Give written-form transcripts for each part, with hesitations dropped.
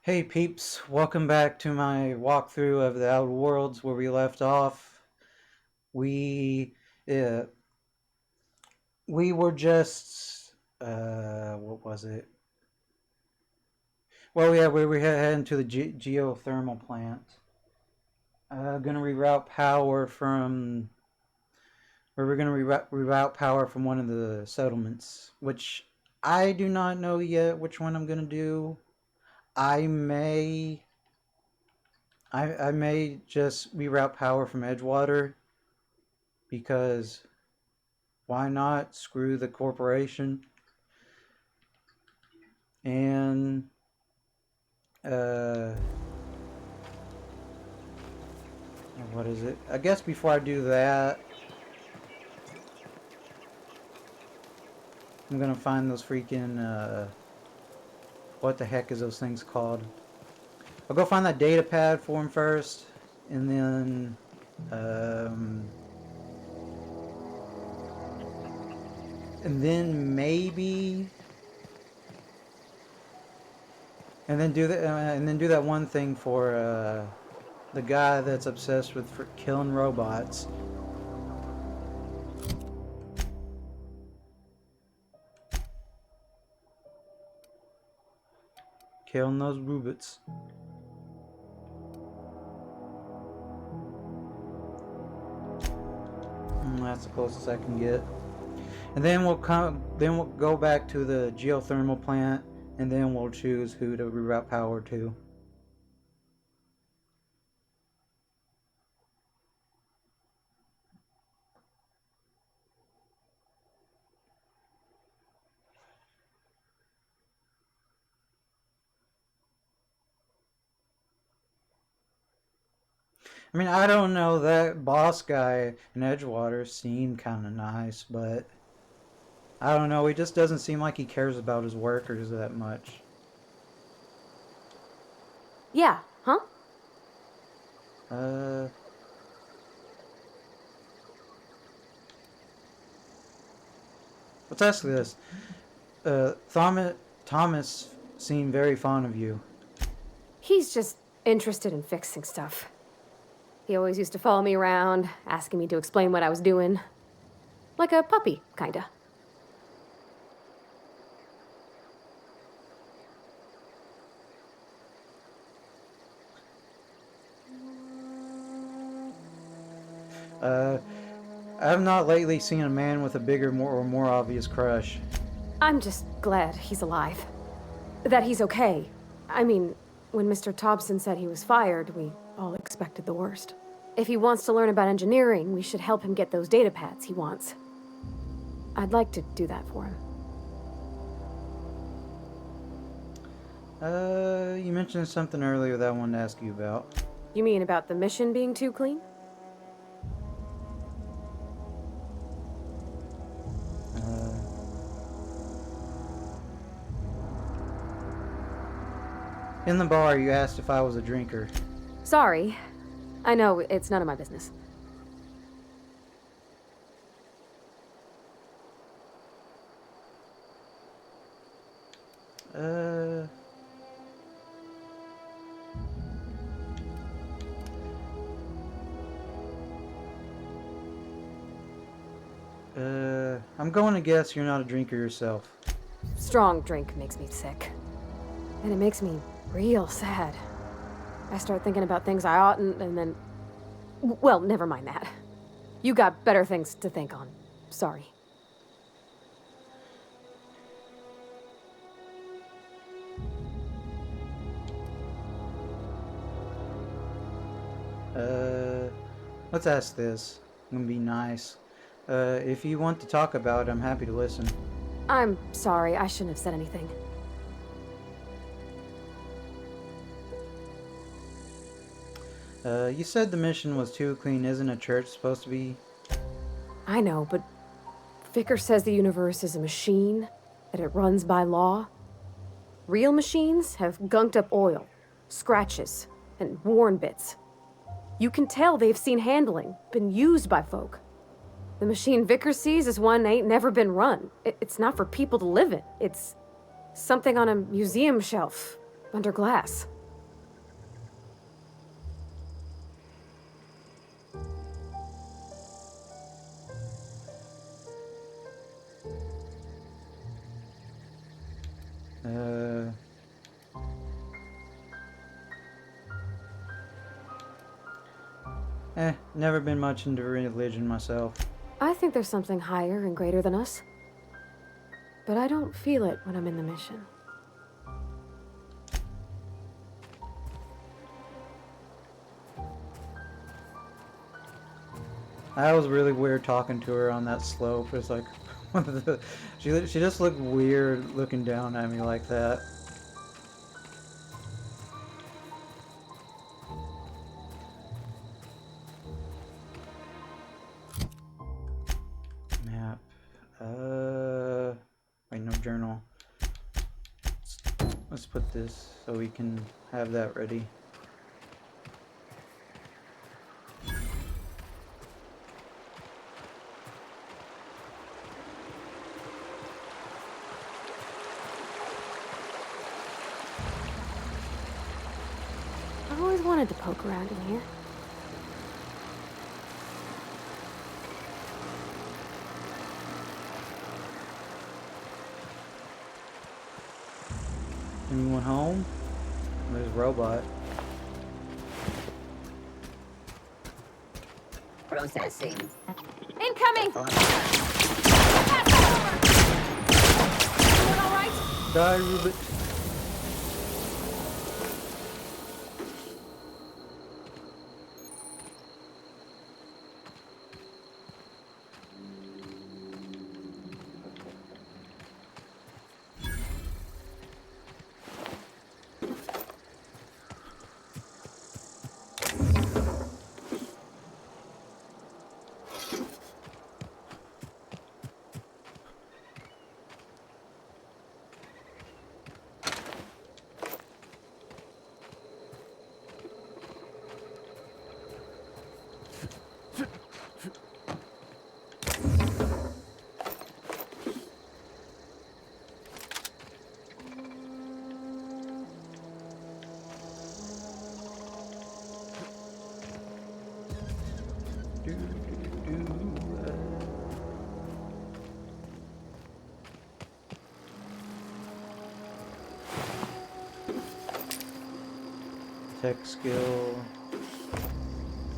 Hey peeps, welcome back to my walkthrough of the Outer Worlds where we left off. We uh, we were just what was it? Well, yeah, we were heading to the geothermal plant. Gonna reroute power from where we're gonna reroute power from one of the settlements, which I do not know yet which one I'm gonna do. I may I may just reroute power from Edgewater because why not? Screw the corporation. And uh, what is it? I guess before I do that, I'm gonna find those freaking what the heck is those things called? I'll go find that data pad for him first, and then um, and then maybe and then do that one thing for the guy that's obsessed with killing robots. Killing those robots. That's the closest I can get. And then we'll go back to the geothermal plant, and then we'll choose who to reroute power to. I mean, I don't know, that boss guy in Edgewater seemed kind of nice, but I don't know, he just doesn't seem like he cares about his workers that much. Yeah, huh? Uh, let's ask this. Thomas seemed very fond of you. He's just interested in fixing stuff. He always used to follow me around, asking me to explain what I was doing. Like a puppy, kinda. Uh, I have not lately seen a man with a bigger, more obvious crush. I'm just glad he's alive. That he's okay. I mean, when Mr. Thompson said he was fired, we all expected the worst. If he wants to learn about engineering, we should help him get those data pads he wants. I'd like to do that for him. You mentioned something earlier that I wanted to ask you about. You mean about the mission being too clean? Uh, in the bar, you asked if I was a drinker. Sorry. I know, it's none of my business. Uh, I'm going to guess you're not a drinker yourself. Strong drink makes me sick. And it makes me real sad. I start thinking about things I oughtn't, and then... Well, never mind that. You got better things to think on. Sorry. Uh, let's ask this. I'm gonna be nice. If you want to talk about it, I'm happy to listen. I'm sorry, I shouldn't have said anything. You said the mission was too clean. Isn't a church supposed to be? I know, but Vickers says the universe is a machine, that it runs by law. Real machines have gunked up oil, scratches, and worn bits. You can tell they've seen handling, been used by folk. The machine Vickers sees is one ain't never been run. It's not for people to live in. It's something on a museum shelf. under glass. Never been much into religion myself. I think there's something higher and greater than us. But I don't feel it when I'm in the mission. That was really weird talking to her on that slope. It's like, she just looked weird looking down at me like that. Map. Wait, no journal. Let's put this so we can have that ready. I've always wanted to poke around in here. Anyone home? There's a robot. Processing. Incoming! Everyone all right? Die, Rubit. Tech skill.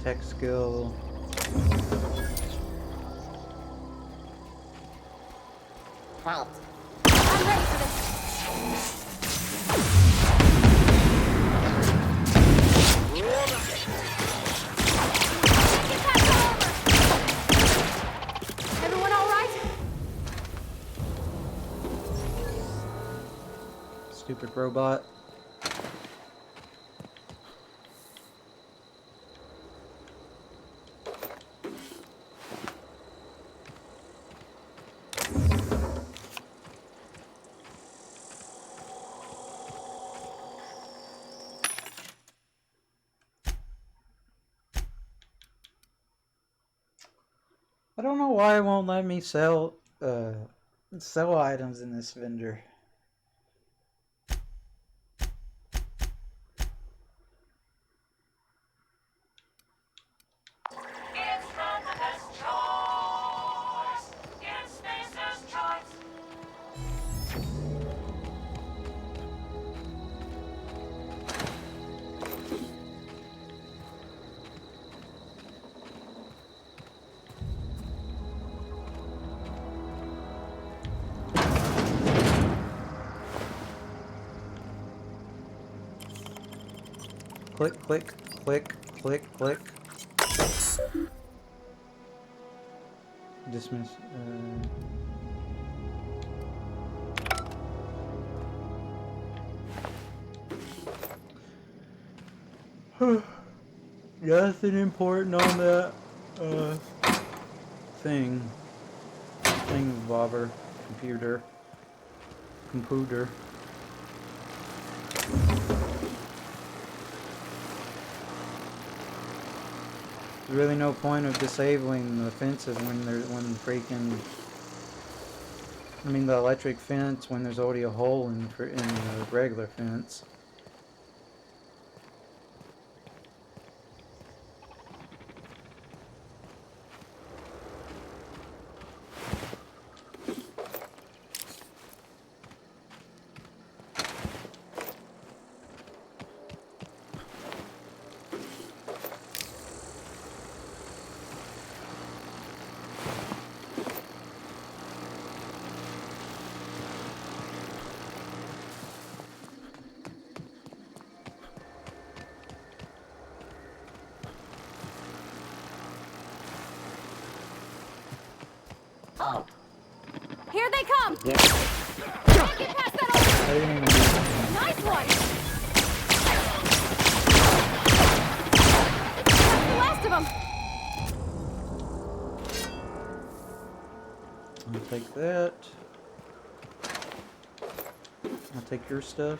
Tech skill. Halt. I'm ready for this. Get that over! Everyone all right? Stupid robot. I don't know why it won't let me sell items in this vendor. It's not the best choice. It's Spacer's choice. Click, click, click, click, click. Dismiss. Nothing important on that thing. Thingbobber. Computer. There's really no point of disabling the fences when the electric fence when there's already a hole in the regular fence. Oh, Here they come! yeah. Can't get past that old... I didn't even know. Nice one! That's the last of them! I'll take that. I'll take your stuff.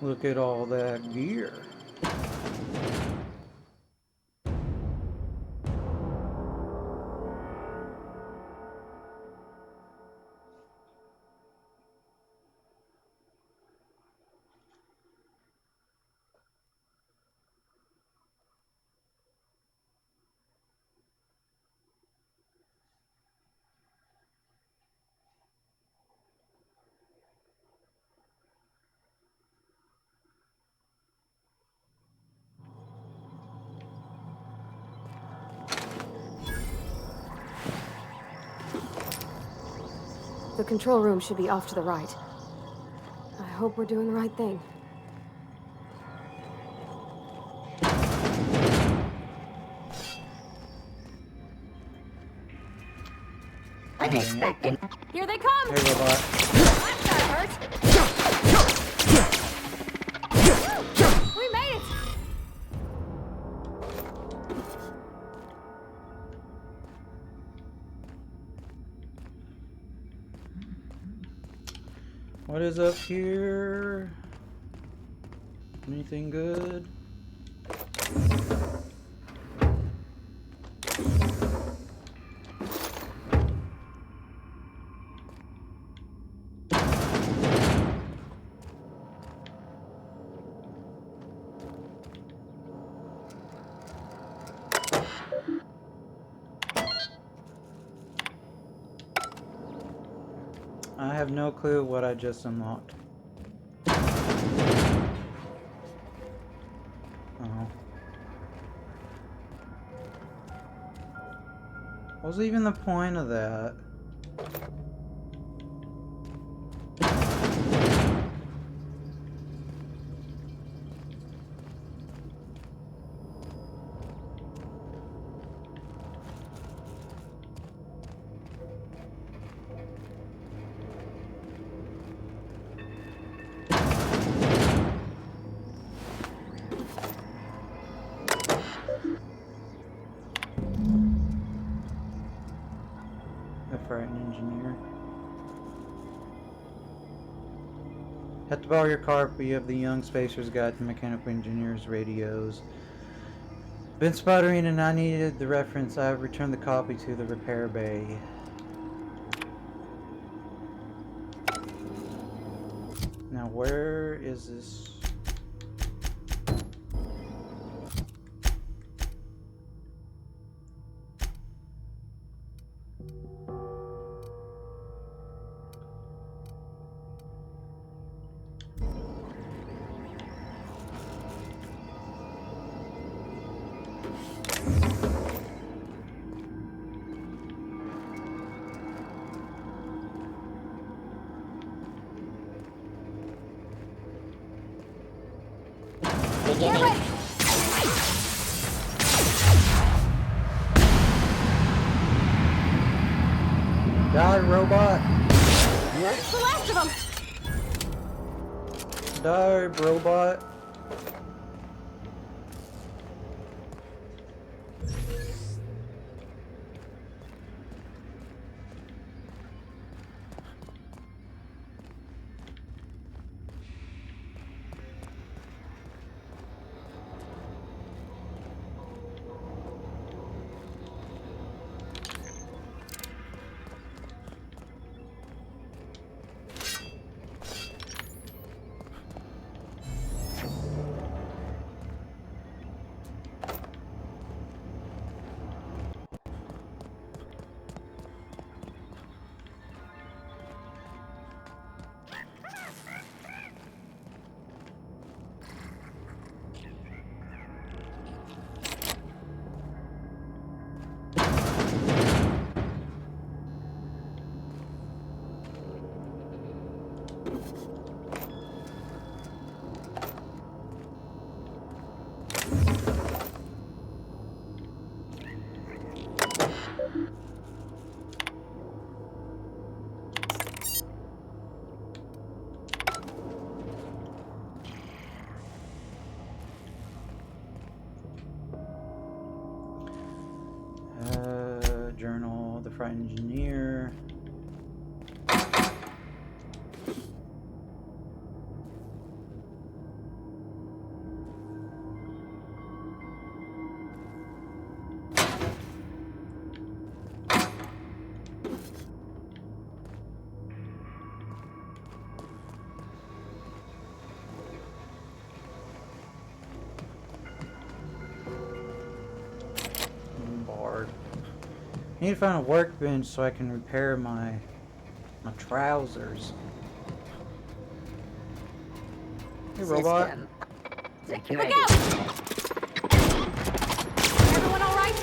Look at all that gear. The control room should be off to the right. I hope we're doing the right thing. Unexpected. Here they come! Hey, robot. That hurt! We made it! What is up here? Anything good? I have no clue what I just unlocked. Oh. What was even the point of that? The frightened engineer. Have to borrow your copy of the Young Spacer's Guide to Mechanical Engineers radios. Been sputtering and I needed the reference. I have returned the copy to the repair bay. Now where is this? Beginning. Die, robot! It's the last of them! Die, robot! Journal, the frightened engineer. Bard. I need to find a workbench so I can repair my trousers. Hey, robot. System. Here we Security. go! Everyone all right?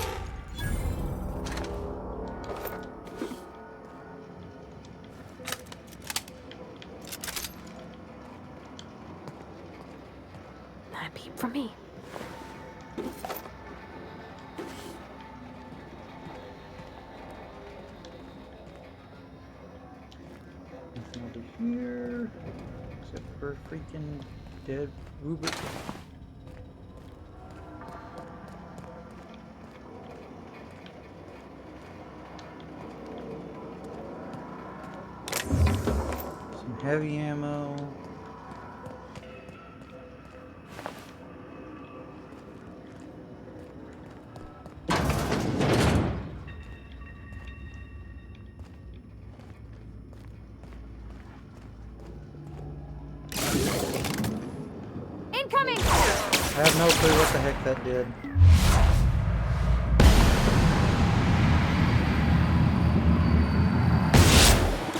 Not a peep from me. Nothing over here. Except for freaking dead Rubik. Some heavy ammo. Incoming! I have no clue what the heck that did.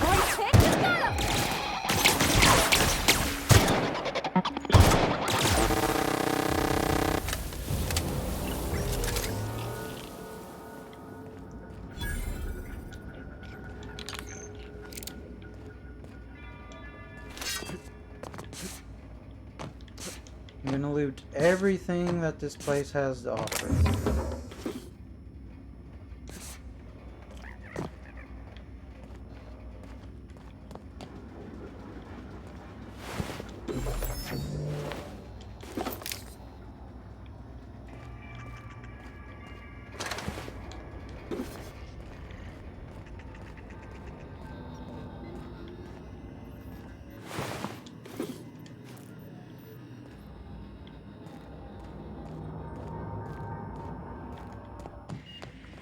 One tick, you got him! I'm gonna loot everything that this place has to offer.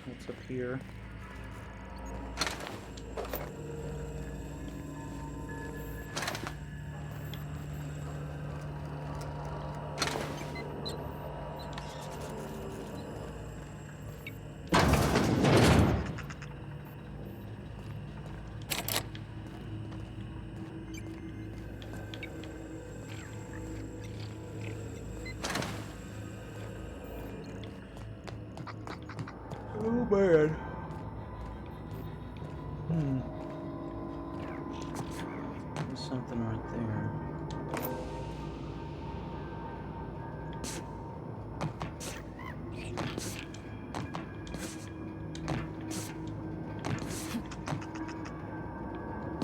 What's up here? Oh man. There's something right there.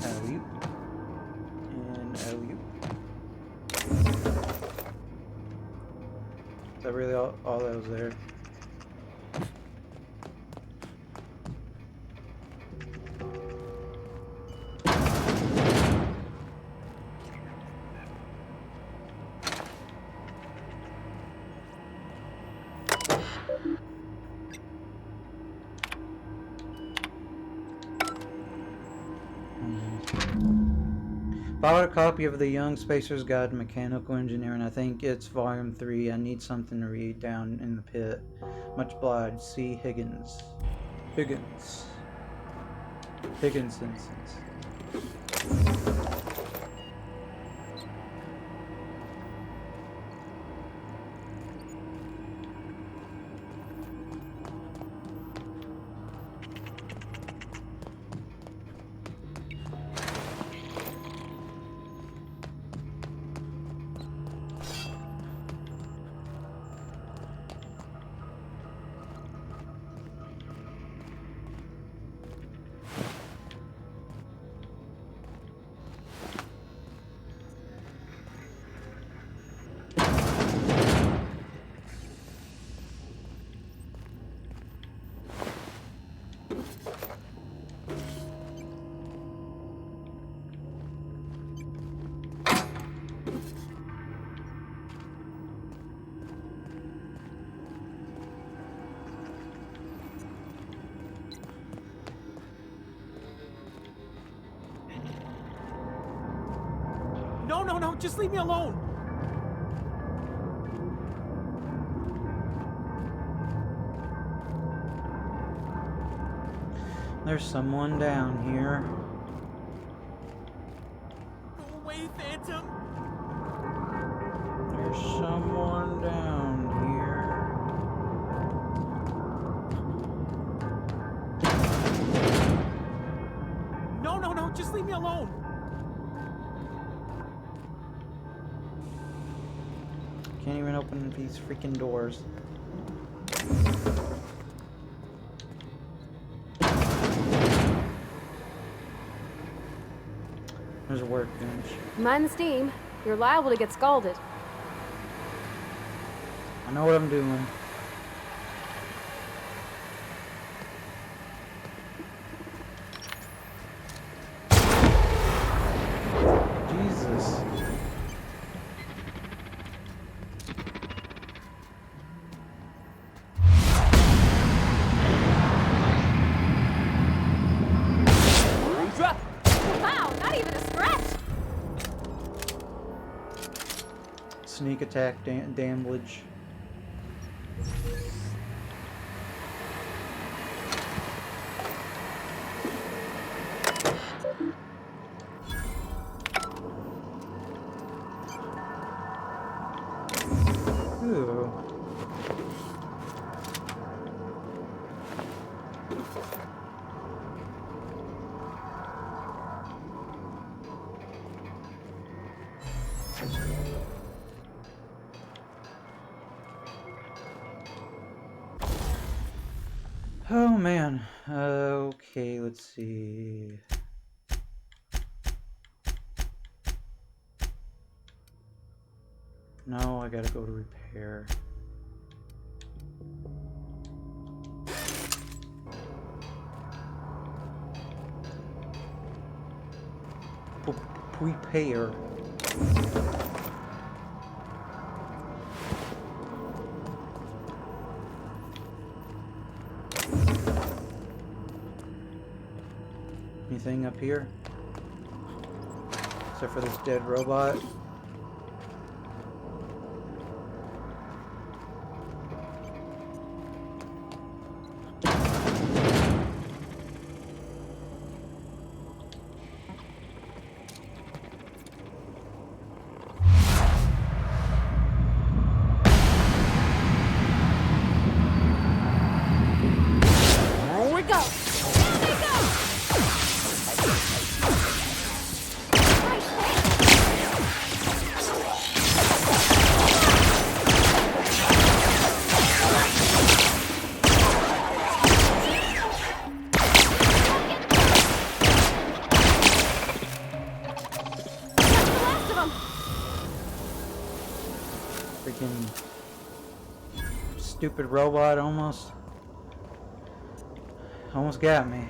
Alley-oop. And alley-oop. Is that really all that was there? Bought a copy of the Young Spacer's Guide to Mechanical Engineering. I think it's volume 3. I need something to read down in the pit. Much obliged. C. Higgins. Higginsons. no, just leave me alone. There's someone down here. Go away, Phantom. There's someone down here. No, just leave me alone. Can't even open these freaking doors. There's a workbench. Mind the steam. You're liable to get scalded. I know what I'm doing. Jesus. Drop. Wow, not even a scratch! Sneak attack damage. Ooh. Oh man. Okay, let's see. No, I gotta go to repair. Prepare. Anything up here? Except for this dead robot. Here we go! Here we go! Freaking stupid robot almost got me.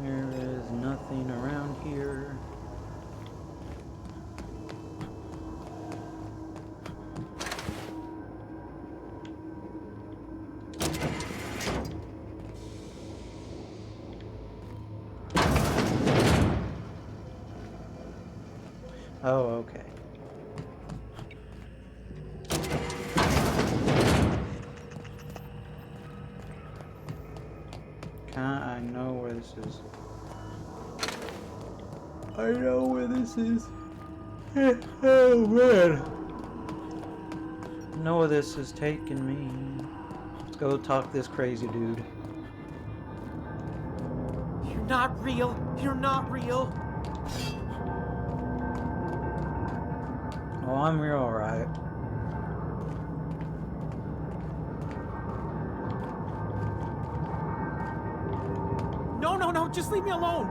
There is nothing around here. Oh, okay. I know where this is. I know where this is. Oh man. I know where this is taking me. Let's go talk to this crazy dude. You're not real. You're not real. Oh, I'm real, alright. No, no, no, just leave me alone.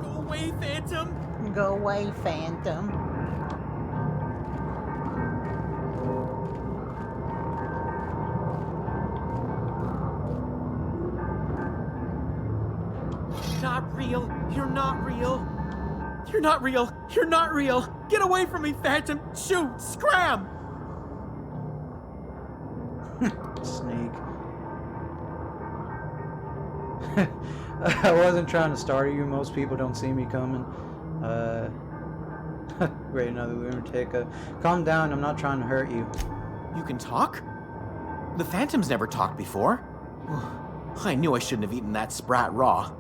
Go away, Phantom. Go away, Phantom. Not real. You're not real. You're not real. You're not real. Get away from me, Phantom. Shoot. Scram. Sneak. I wasn't trying to startle you. Most people don't see me coming. Great, another lunatic. Calm down. I'm not trying to hurt you. You can talk? The Phantom's never talked before. I knew I shouldn't have eaten that sprat raw.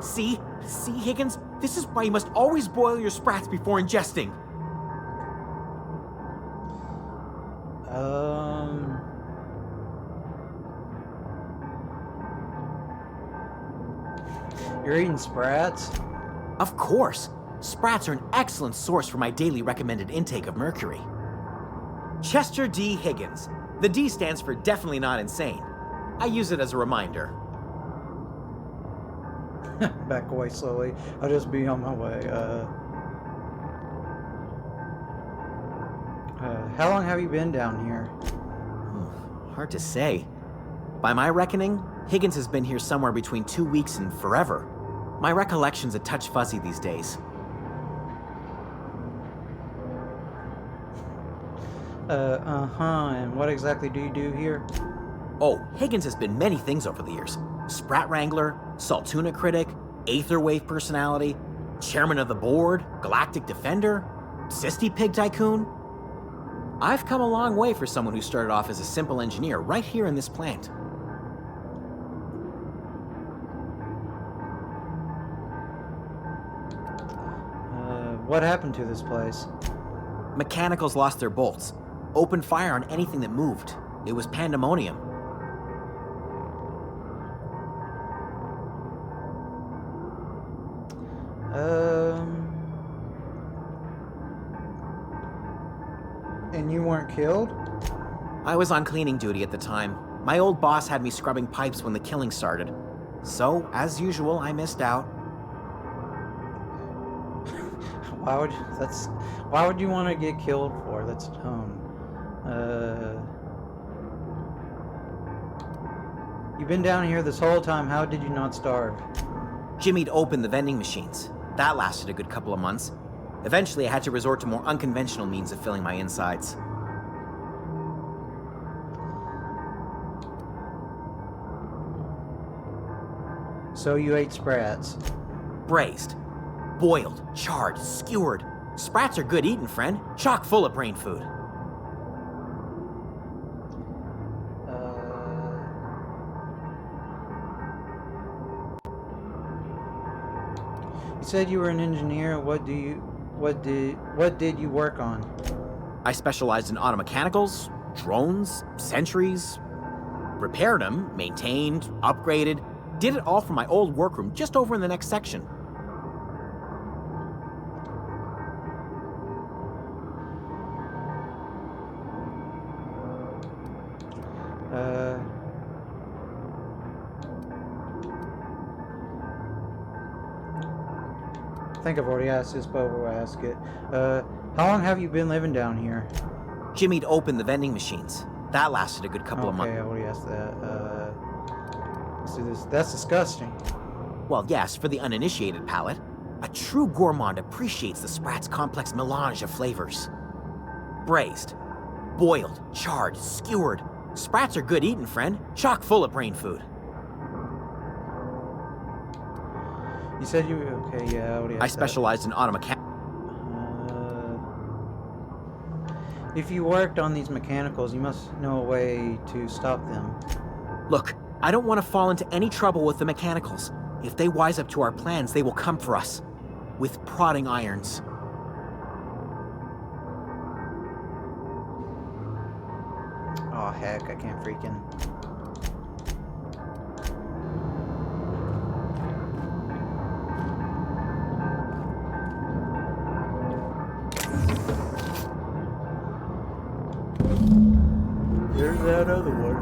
See? See, Higgins? This is why you must always boil your sprats before ingesting. You're eating sprats? Of course. Sprats are an excellent source for my daily recommended intake of mercury. Chester D. Higgins. The D stands for definitely not insane. I use it as a reminder. Back away slowly. I'll just be on my way. How long have you been down here? Hard to say. By my reckoning, Higgins has been here somewhere between 2 weeks and forever. My recollection's a touch fuzzy these days. And what exactly do you do here? Oh, Higgins has been many things over the years. Sprat Wrangler, Saltuna Critic, Aetherwave Personality, Chairman of the Board, Galactic Defender, Sisty Pig Tycoon. I've come a long way for someone who started off as a simple engineer right here in this plant. What happened to this place? Mechanicals lost their bolts. Opened fire on anything that moved. It was pandemonium. And you weren't killed? I was on cleaning duty at the time. My old boss had me scrubbing pipes when the killing started. So, as usual, I missed out. Why would you want to get killed for? That's dumb. You've been down here this whole time. How did you not starve? Jimmy'd opened the vending machines. That lasted a good couple of months. Eventually, I had to resort to more unconventional means of filling my insides. So you ate sprats. Braised. Boiled, charred, skewered. Sprats are good eating, friend. Chock full of brain food. You said you were an engineer. What did you work on? I specialized in automechanicals, drones, sentries. Repaired them, maintained, upgraded. Did it all from my old workroom just over in the next section. I think I've already asked this, but we'll ask it. How long have you been living down here? Jimmy'd opened the vending machines. That lasted a good couple of months. Okay, I already asked that. Let's do this. That's disgusting. Well, yes, for the uninitiated palate. A true gourmand appreciates the sprat's complex melange of flavors. braised. Boiled, charred, skewered. Sprats are good eating, friend. Chock full of brain food. You said you okay? Yeah, what do you I have? specialized in automechanics. If you worked on these mechanicals, you must know a way to stop them. Look, I don't want to fall into any trouble with the mechanicals. If they wise up to our plans, they will come for us. With prodding irons. Oh heck, I can't freaking... There's that other one.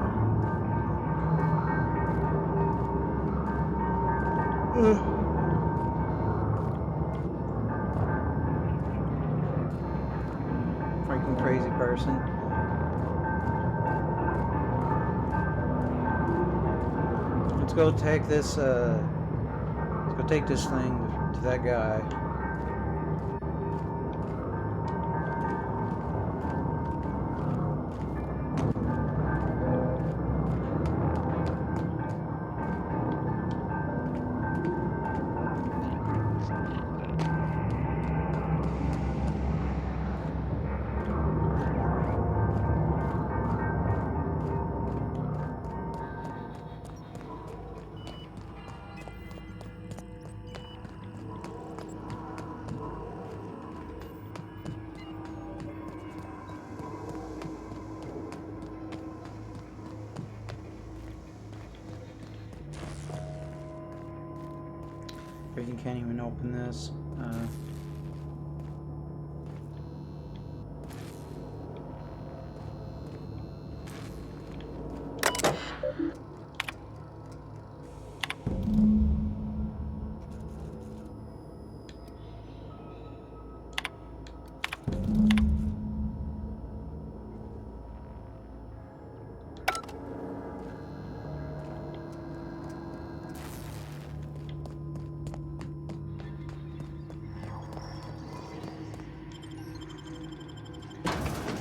Freaking crazy person. Let's go take this, let's go take this thing to that guy. Freaking can't even open this.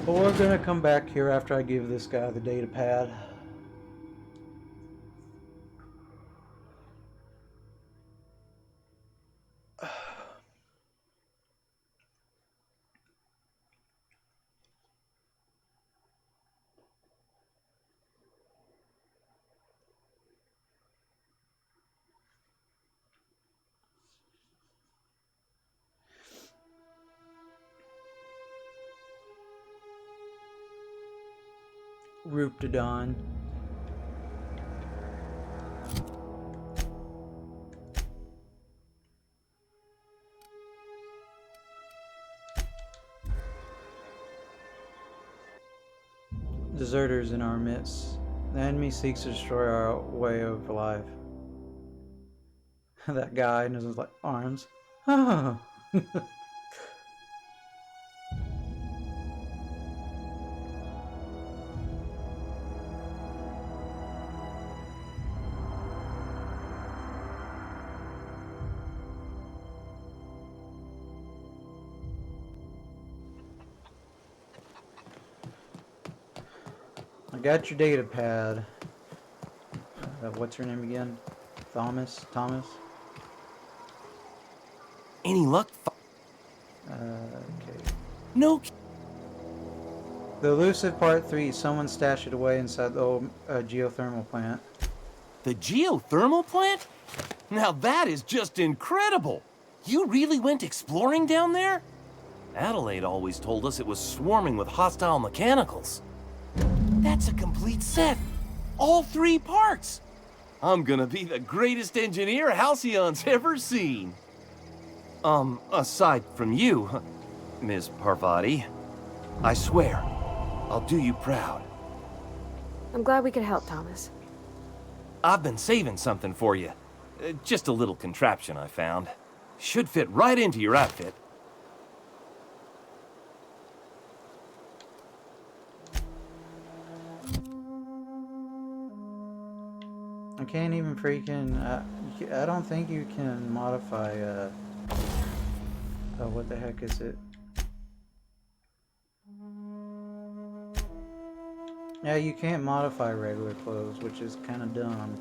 But we're gonna come back here after I give this guy the data pad. Ruptidon. Deserters in our midst. The enemy seeks to destroy our way of life. That guy and his like arms. Oh. I got your data pad. What's her name again? Thomas? Any luck? Okay. No. The elusive part 3. Someone stashed it away inside the old geothermal plant. The geothermal plant? Now that is just incredible. You really went exploring down there? Adelaide always told us it was swarming with hostile mechanicals. That's a complete set. All 3 parts. I'm gonna be the greatest engineer Halcyon's ever seen. Aside from you, Ms. Parvati, I swear, I'll do you proud. I'm glad we could help, Thomas. I've been saving something for you. Just a little contraption I found. Should fit right into your outfit. I can't even freaking... I don't think you can modify... what the heck is it? Yeah, you can't modify regular clothes, which is kind of dumb.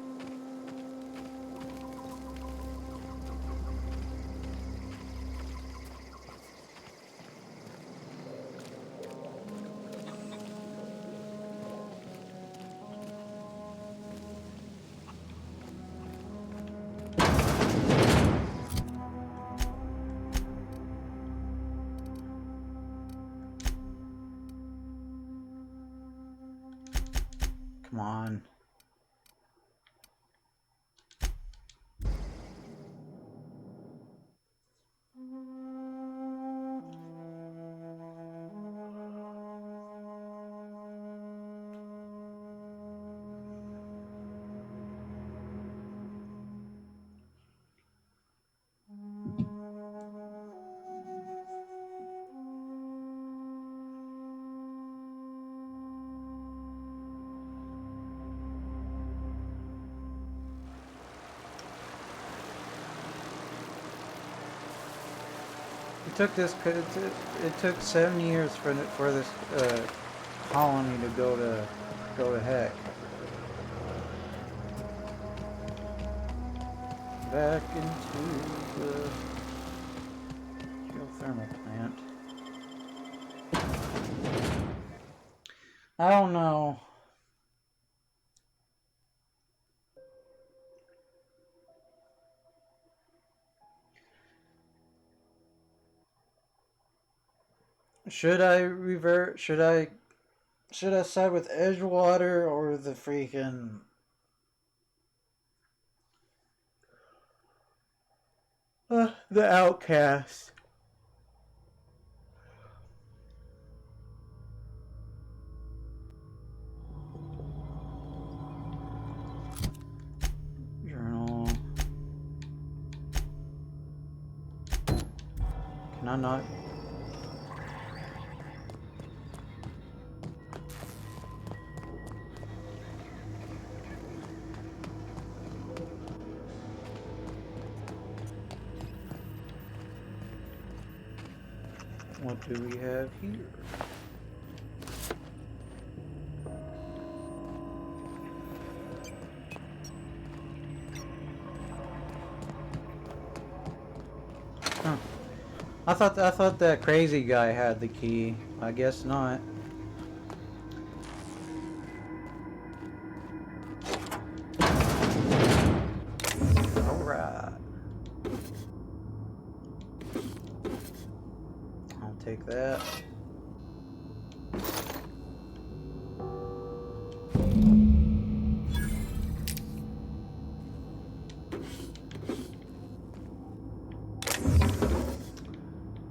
Come on. It took it took 7 years for this colony to go to heck. Back into the geothermal plant. I don't know. Should I revert? Should I side with Edgewater or the freaking the Outcast? Journal. Can I not? What do we have here? Huh. I thought that crazy guy had the key. I guess not. Alright. I'll take that.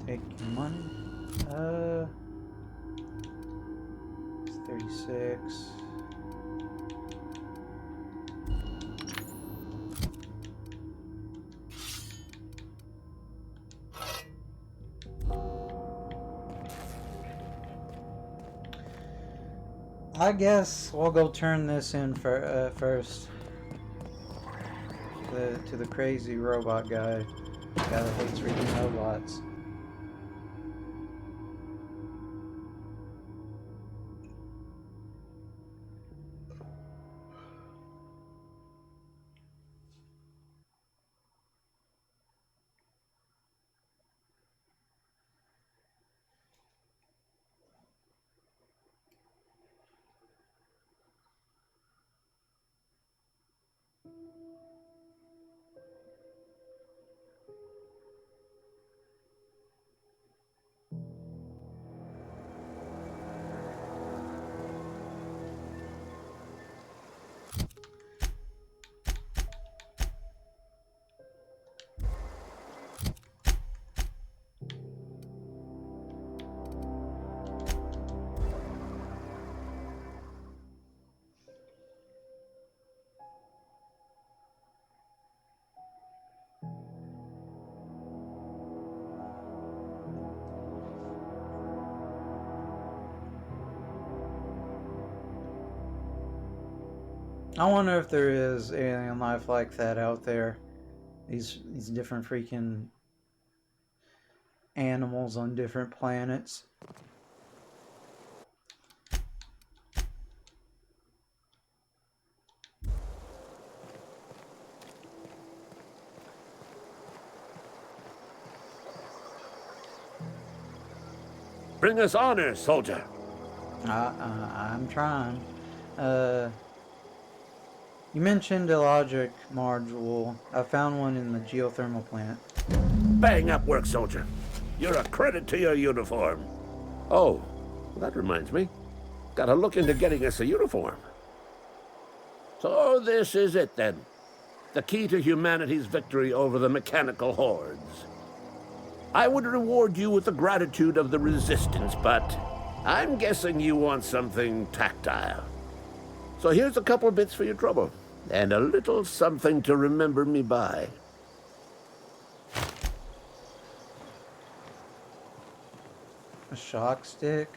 Take your money. It's 36. I guess we'll go turn this in for first. To the crazy robot guy that hates reading robots. I wonder if there is alien life like that out there. These different freaking animals on different planets. Bring us honor, soldier. I'm trying. You mentioned a logic module. I found one in the geothermal plant. Bang up work, soldier. You're a credit to your uniform. Oh, that reminds me. Gotta look into getting us a uniform. So this is it then. The key to humanity's victory over the mechanical hordes. I would reward you with the gratitude of the Resistance, but I'm guessing you want something tactile. So here's a couple of bits for your trouble, and a little something to remember me by. A shock stick.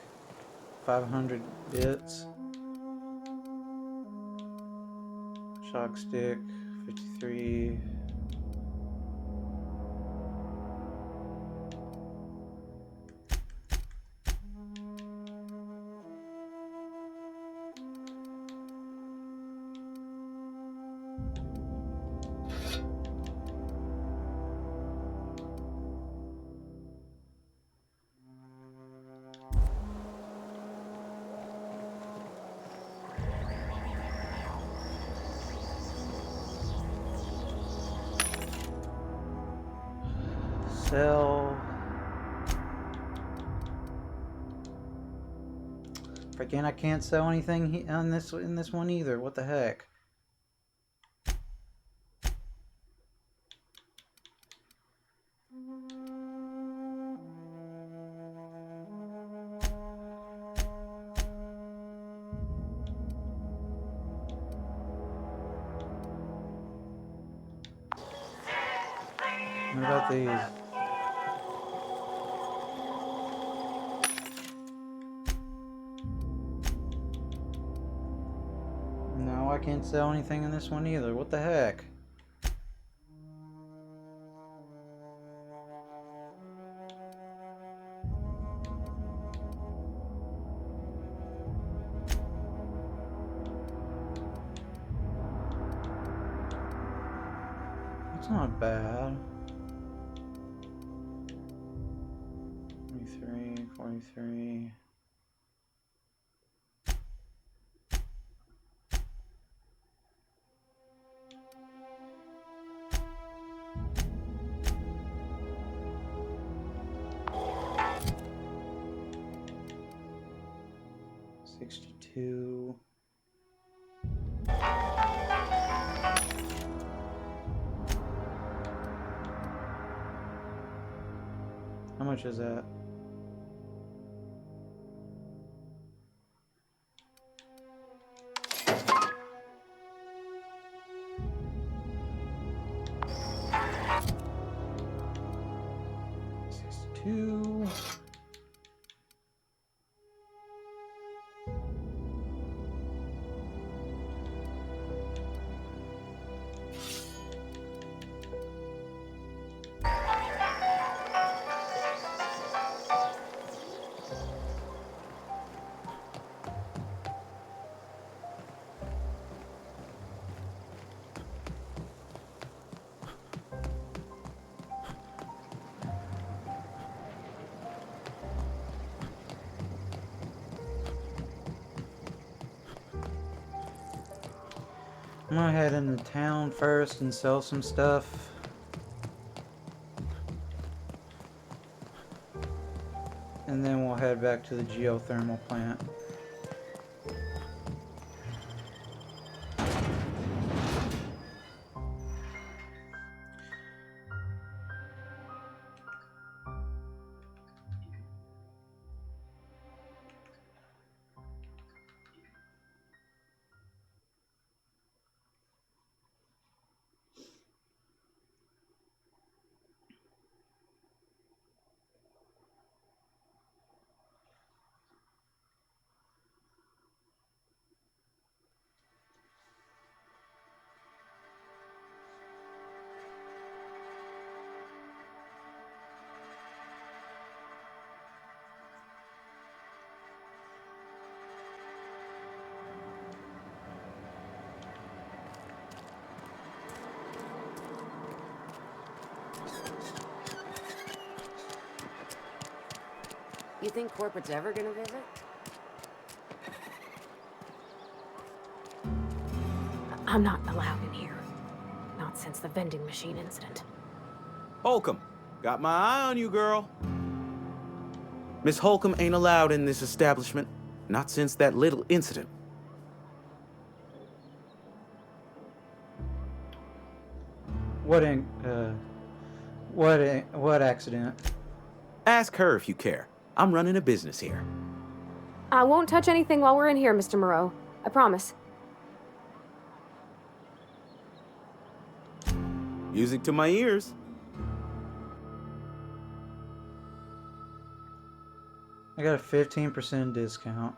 500 bits. Shock stick. 53. Sell. Freaking, I can't sell anything on this in this one either. What the heck? What about these? No, I can't sell anything in this one either. What the heck? It's not bad. 43, 43. $62. How much is that? $62. I'm gonna head into town first and sell some stuff. And then we'll head back to the geothermal plant. You think corporate's ever gonna visit? I'm not allowed in here. Not since the vending machine incident. Holcomb, got my eye on you, girl. Miss Holcomb ain't allowed in this establishment. Not since that little incident. What accident? Ask her if you care. I'm running a business here. I won't touch anything while we're in here, Mr. Moreau. I promise. Music to my ears. I got a 15% discount.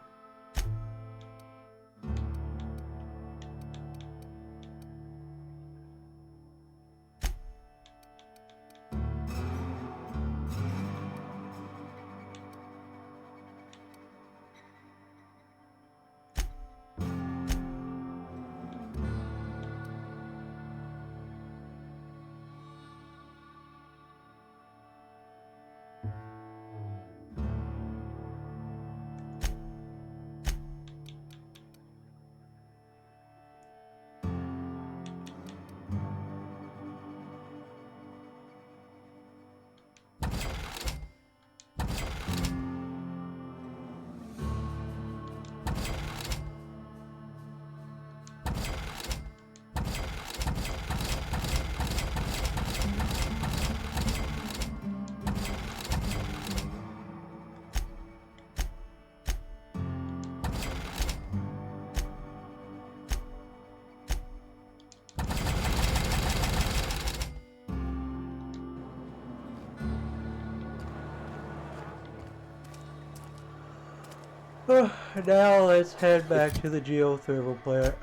Now let's head back to the geothermal plant.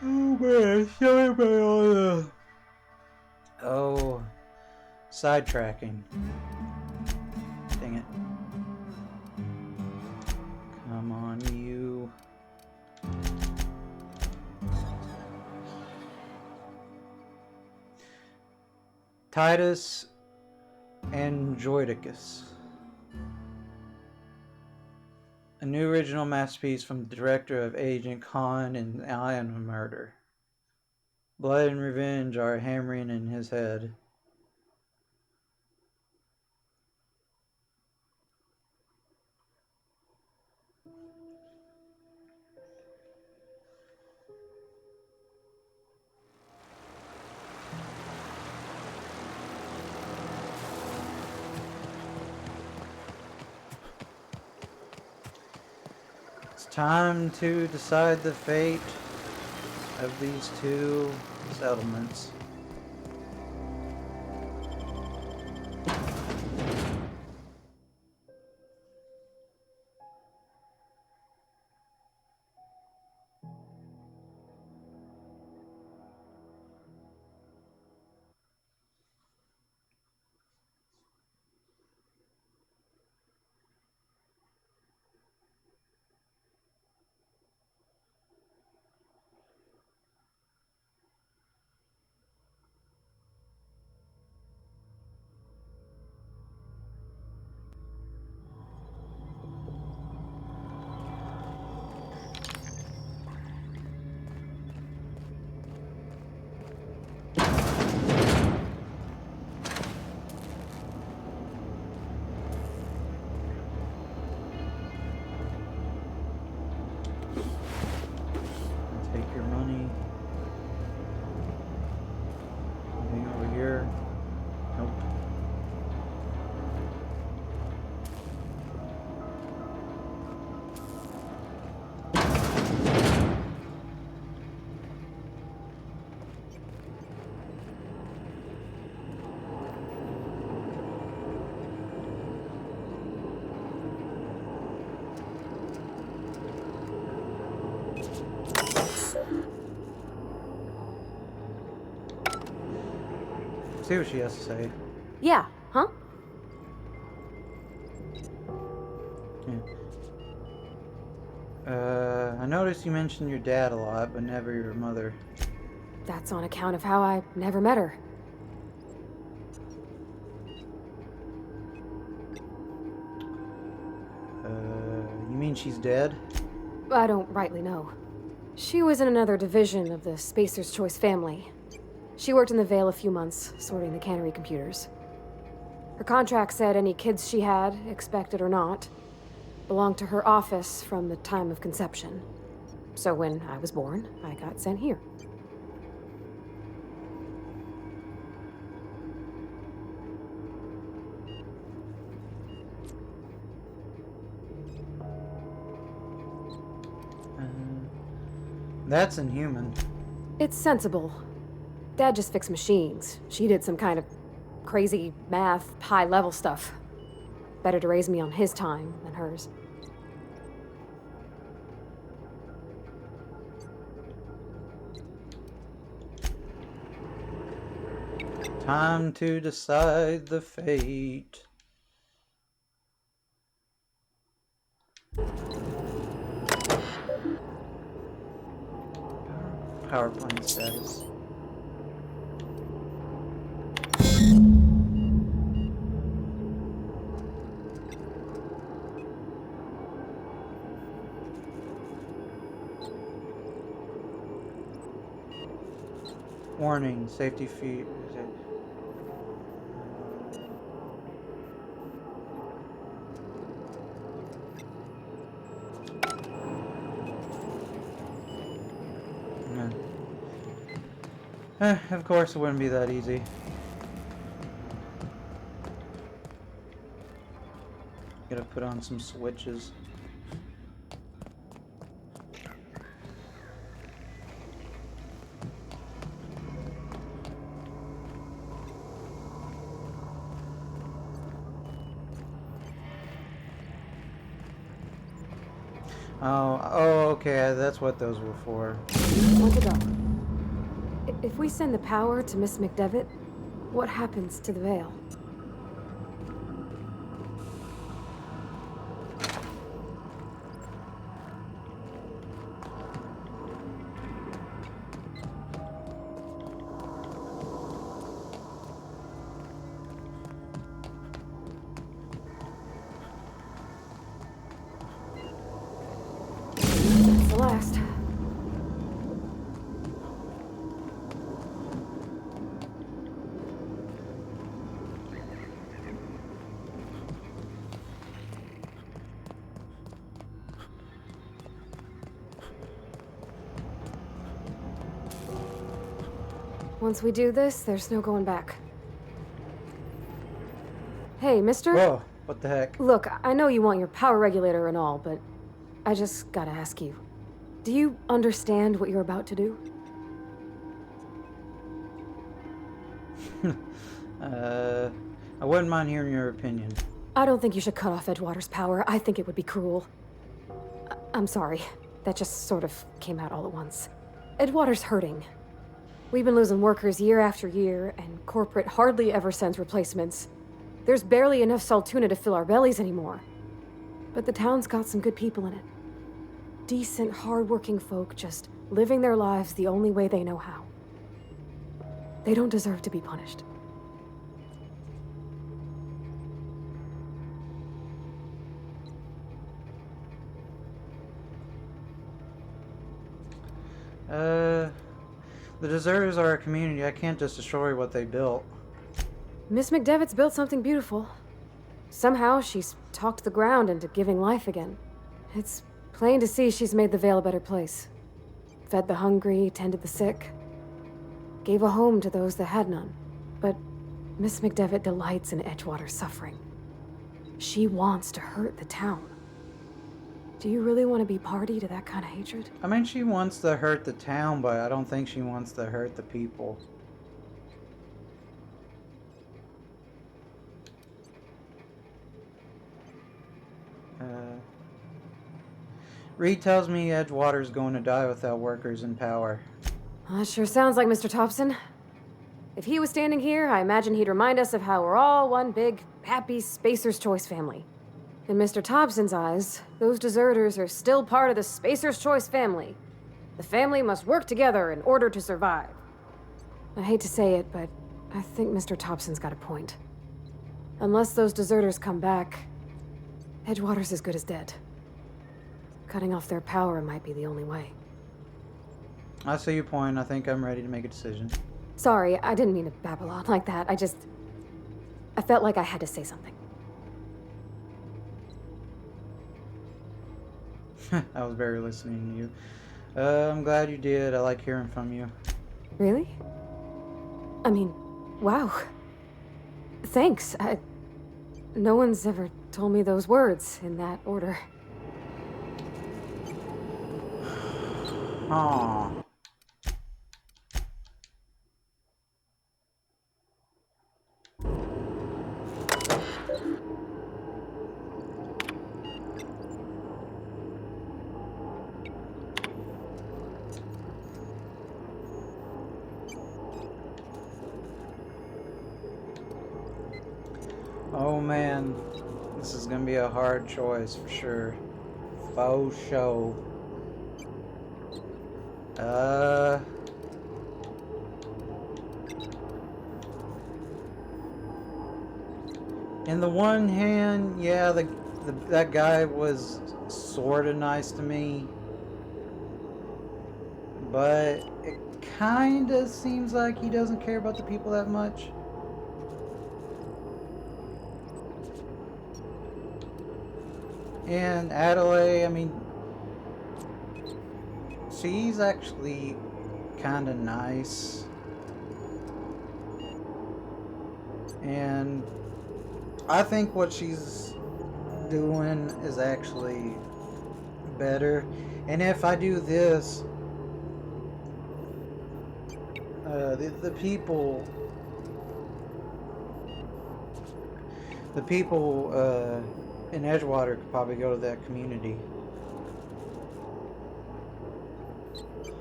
Oh man, sorry about all the... Oh, sidetracking. Dang it. Come on, you. Titus Androidicus. A new original masterpiece from the director of Agent Khan and Ion Murder. Blood and revenge are hammering in his head. Time to decide the fate of these two settlements. Take your money. Anything over here? Nope. See what she has to say. Yeah, huh? Yeah. I noticed you mentioned your dad a lot, but never your mother. That's on account of how I never met her. mean she's dead? I don't rightly know. She was in another division of the Spacer's Choice family. She worked in the Vale a few months, sorting the cannery computers. Her contract said any kids she had, expected or not, belonged to her office from the time of conception. So when I was born, I got sent here. That's inhuman. It's sensible. Dad just fixed machines. She did some kind of crazy math, high-level stuff. Better to raise me on his time than hers. Time to decide the fate. Power plant status. Warning, safety feet. Of course it wouldn't be that easy. Gotta put on some switches. Oh, okay, that's what those were for. Want to go. If we send the power to Miss McDevitt, what happens to the Vale? That's the last. Once we do this, there's no going back. Hey, mister? Whoa, what the heck? Look, I know you want your power regulator and all, but I just gotta ask you. Do you understand what you're about to do? I wouldn't mind hearing your opinion. I don't think you should cut off Edgewater's power. I think it would be cruel. I'm sorry. That just sort of came out all at once. Edgewater's hurting. We've been losing workers year after year, and corporate hardly ever sends replacements. There's barely enough Saltuna to fill our bellies anymore. But the town's got some good people in it. Decent, hard-working folk just living their lives the only way they know how. They don't deserve to be punished. The deserters are a community. I can't just destroy what they built. Miss McDevitt's built something beautiful. Somehow she's talked the ground into giving life again. It's plain to see she's made the Vale a better place. Fed the hungry, tended the sick. Gave a home to those that had none. But Miss McDevitt delights in Edgewater's suffering. She wants to hurt the town. Do you really want to be party to that kind of hatred? I mean, she wants to hurt the town, but I don't think she wants to hurt the people. Reed tells me Edgewater's going to die without workers in power. That sure sounds like Mr. Thompson. If he was standing here, I imagine he'd remind us of how we're all one big, happy Spacer's Choice family. In Mr. Thompson's eyes, those deserters are still part of the Spacer's Choice family. The family must work together in order to survive. I hate to say it, but I think Mr. Thompson's got a point. Unless those deserters come back, Edgewater's as good as dead. Cutting off their power might be the only way. I see your point. I think I'm ready to make a decision. Sorry, I didn't mean to babble on like that. I felt like I had to say something. I was barely listening to you. I'm glad you did. I like hearing from you. Really? I mean, wow. Thanks. No one's ever told me those words in that order. Aw. Oh man, this is gonna be a hard choice for sure. Faux show. In the one hand, yeah, that guy was sort of nice to me, but it kind of seems like he doesn't care about the people that much. And Adelaide, I mean, she's actually kind of nice. And I think what she's doing is actually better. And if I do this, the people in Edgewater could probably go to that community.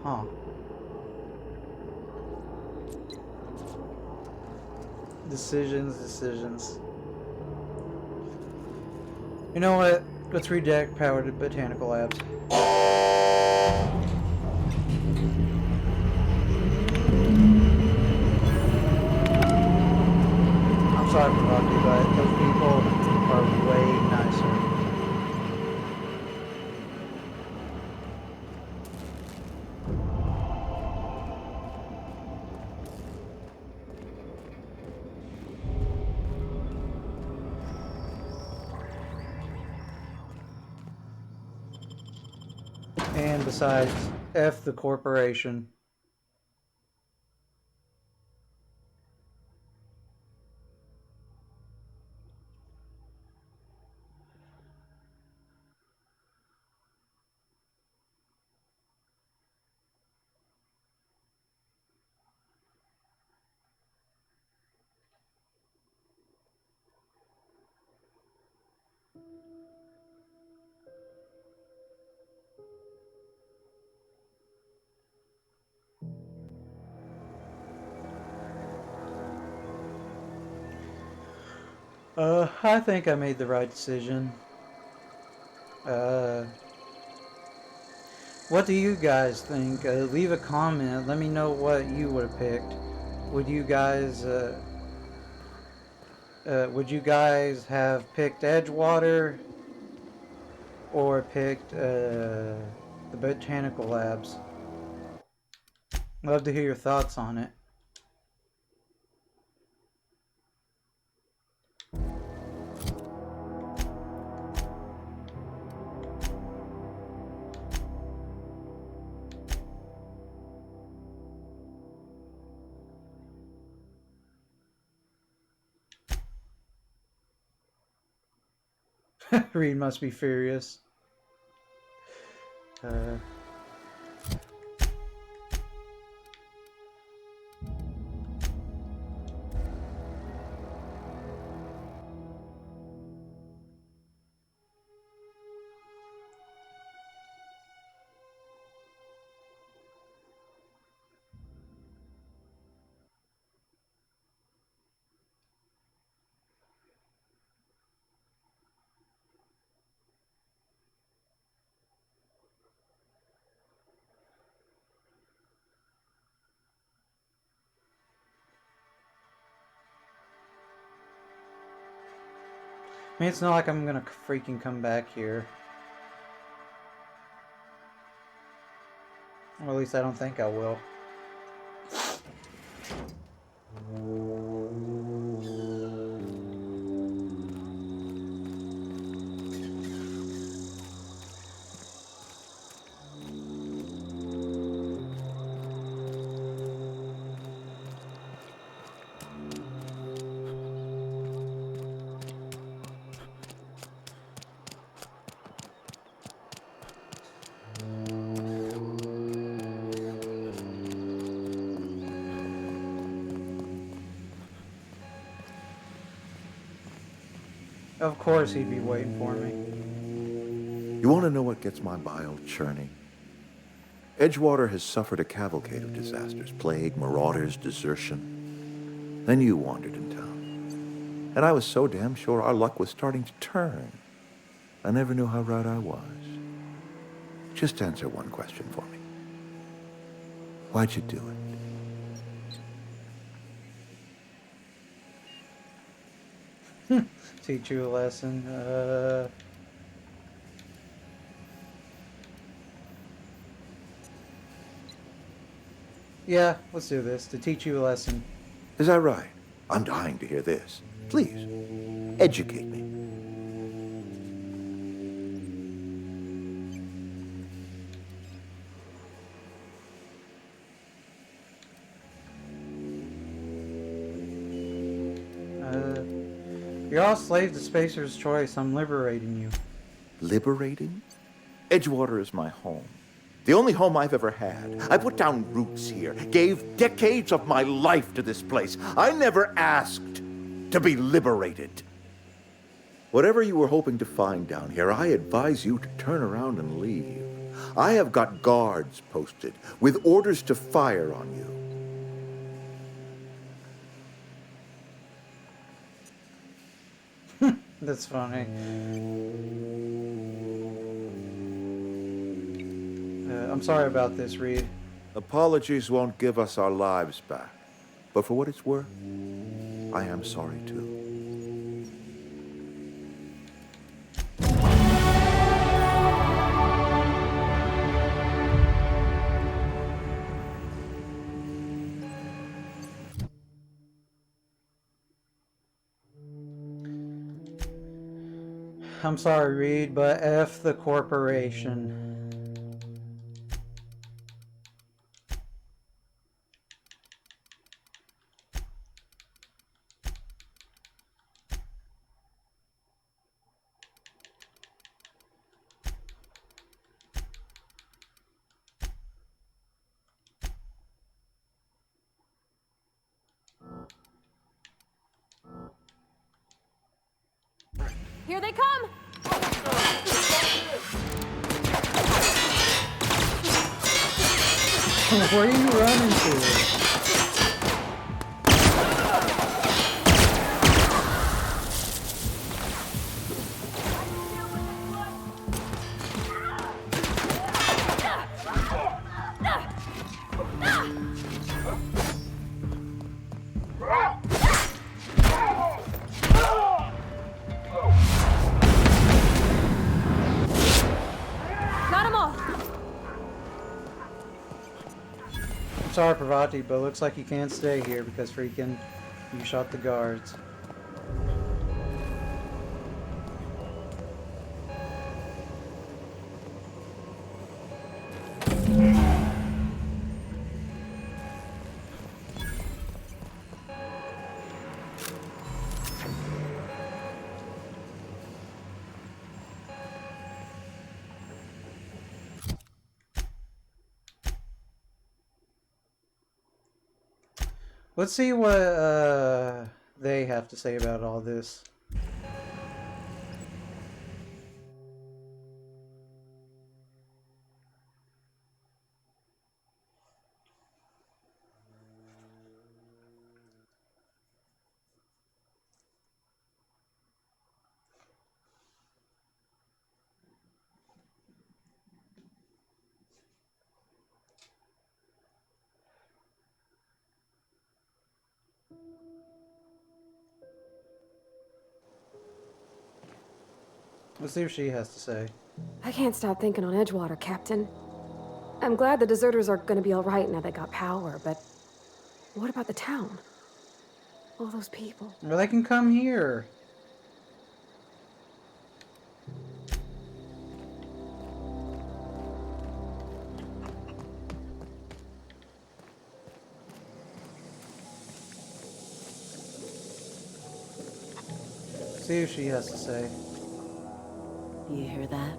Huh. Decisions. You know what? Let's redact power to Botanical Labs. I'm sorry for about you, but those people are way nicer. And besides, F the corporation. I think I made the right decision. What do you guys think? Leave a comment. Let me know what you would have picked. Would you guys have picked Edgewater or picked the Botanical Labs? Love to hear your thoughts on it. Reed must be furious. I mean, it's not like I'm gonna freaking come back here. Or at least I don't think I will. Of course he'd be waiting for me. You want to know what gets my bile churning? Edgewater has suffered a cavalcade of disasters: plague, marauders, desertion. Then you wandered in town. And I was so damn sure our luck was starting to turn. I never knew how right I was. Just answer one question for me. Why'd you do it? Teach you a lesson. Yeah, let's do this. To teach you a lesson. Is that right? I'm dying to hear this. Please, educate me. You're all slaves to Spacer's choice. I'm liberating you. Liberating? Edgewater is my home. The only home I've ever had. I put down roots here, gave decades of my life to this place. I never asked to be liberated. Whatever you were hoping to find down here, I advise you to turn around and leave. I have got guards posted with orders to fire on you. That's funny. I'm sorry about this, Reed. Apologies won't give us our lives back. But for what it's worth, I am sorry too. I'm sorry, Reed, but F the corporation. Here they come! Where are you running to? Got 'em all! I'm sorry, Pravati, but it looks like you can't stay here because freaking you shot the guards. Let's see what they have to say about all this. Let's see what she has to say. I can't stop thinking on Edgewater, Captain. I'm glad the deserters are gonna be all right now they got power, but what about the town? All those people. Or they can come here. See what she has to say. You hear that?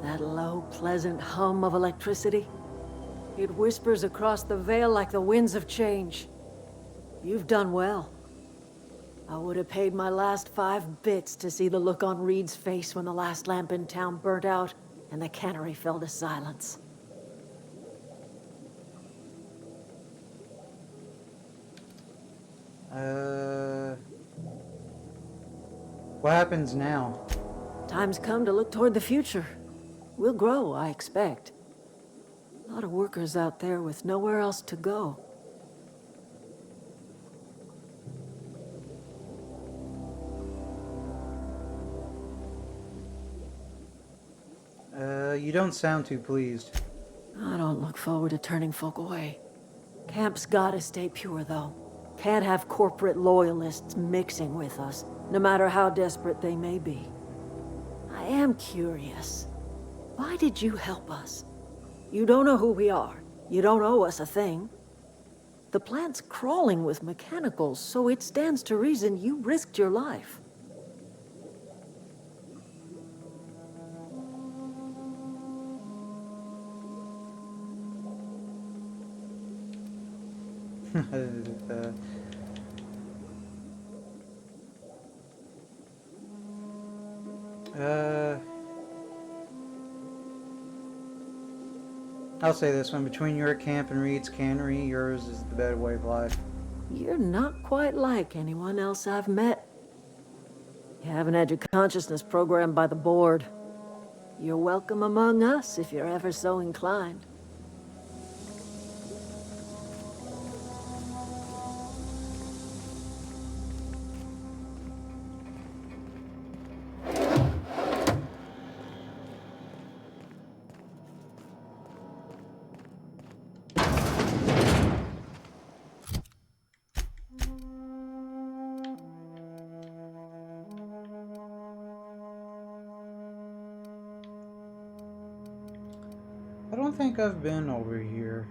That low, pleasant hum of electricity? It whispers across the Vale like the winds of change. You've done well. I would have paid my last 5 bits to see the look on Reed's face when the last lamp in town burnt out and the cannery fell to silence. What happens now? Time's come to look toward the future. We'll grow, I expect. A lot of workers out there with nowhere else to go. You don't sound too pleased. I don't look forward to turning folk away. Camp's gotta stay pure, though. Can't have corporate loyalists mixing with us, no matter how desperate they may be. I am curious. Why did you help us? You don't know who we are. You don't owe us a thing. The plant's crawling with mechanicals, so it stands to reason you risked your life. I'll say this one. Between your camp and Reed's cannery, yours is the better way of life. You're not quite like anyone else I've met. You haven't had your consciousness programmed by the board. You're welcome among us if you're ever so inclined. I don't think I've been over here.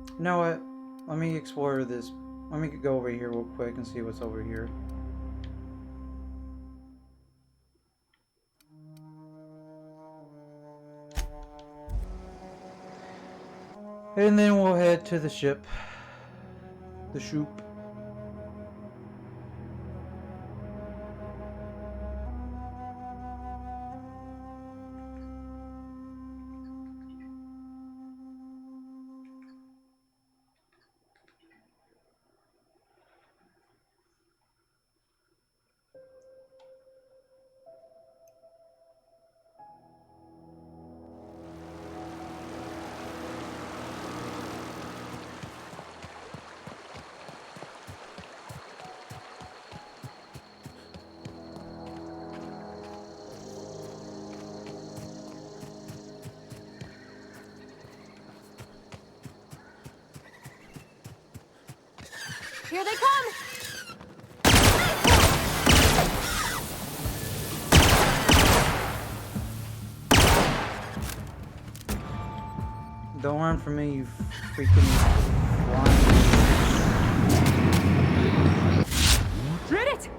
You know what? Let me explore this. Let me go over here real quick and see what's over here. And then we'll head to the ship. The shoop. Here they come! Don't run from me, you freaking flying. Did it!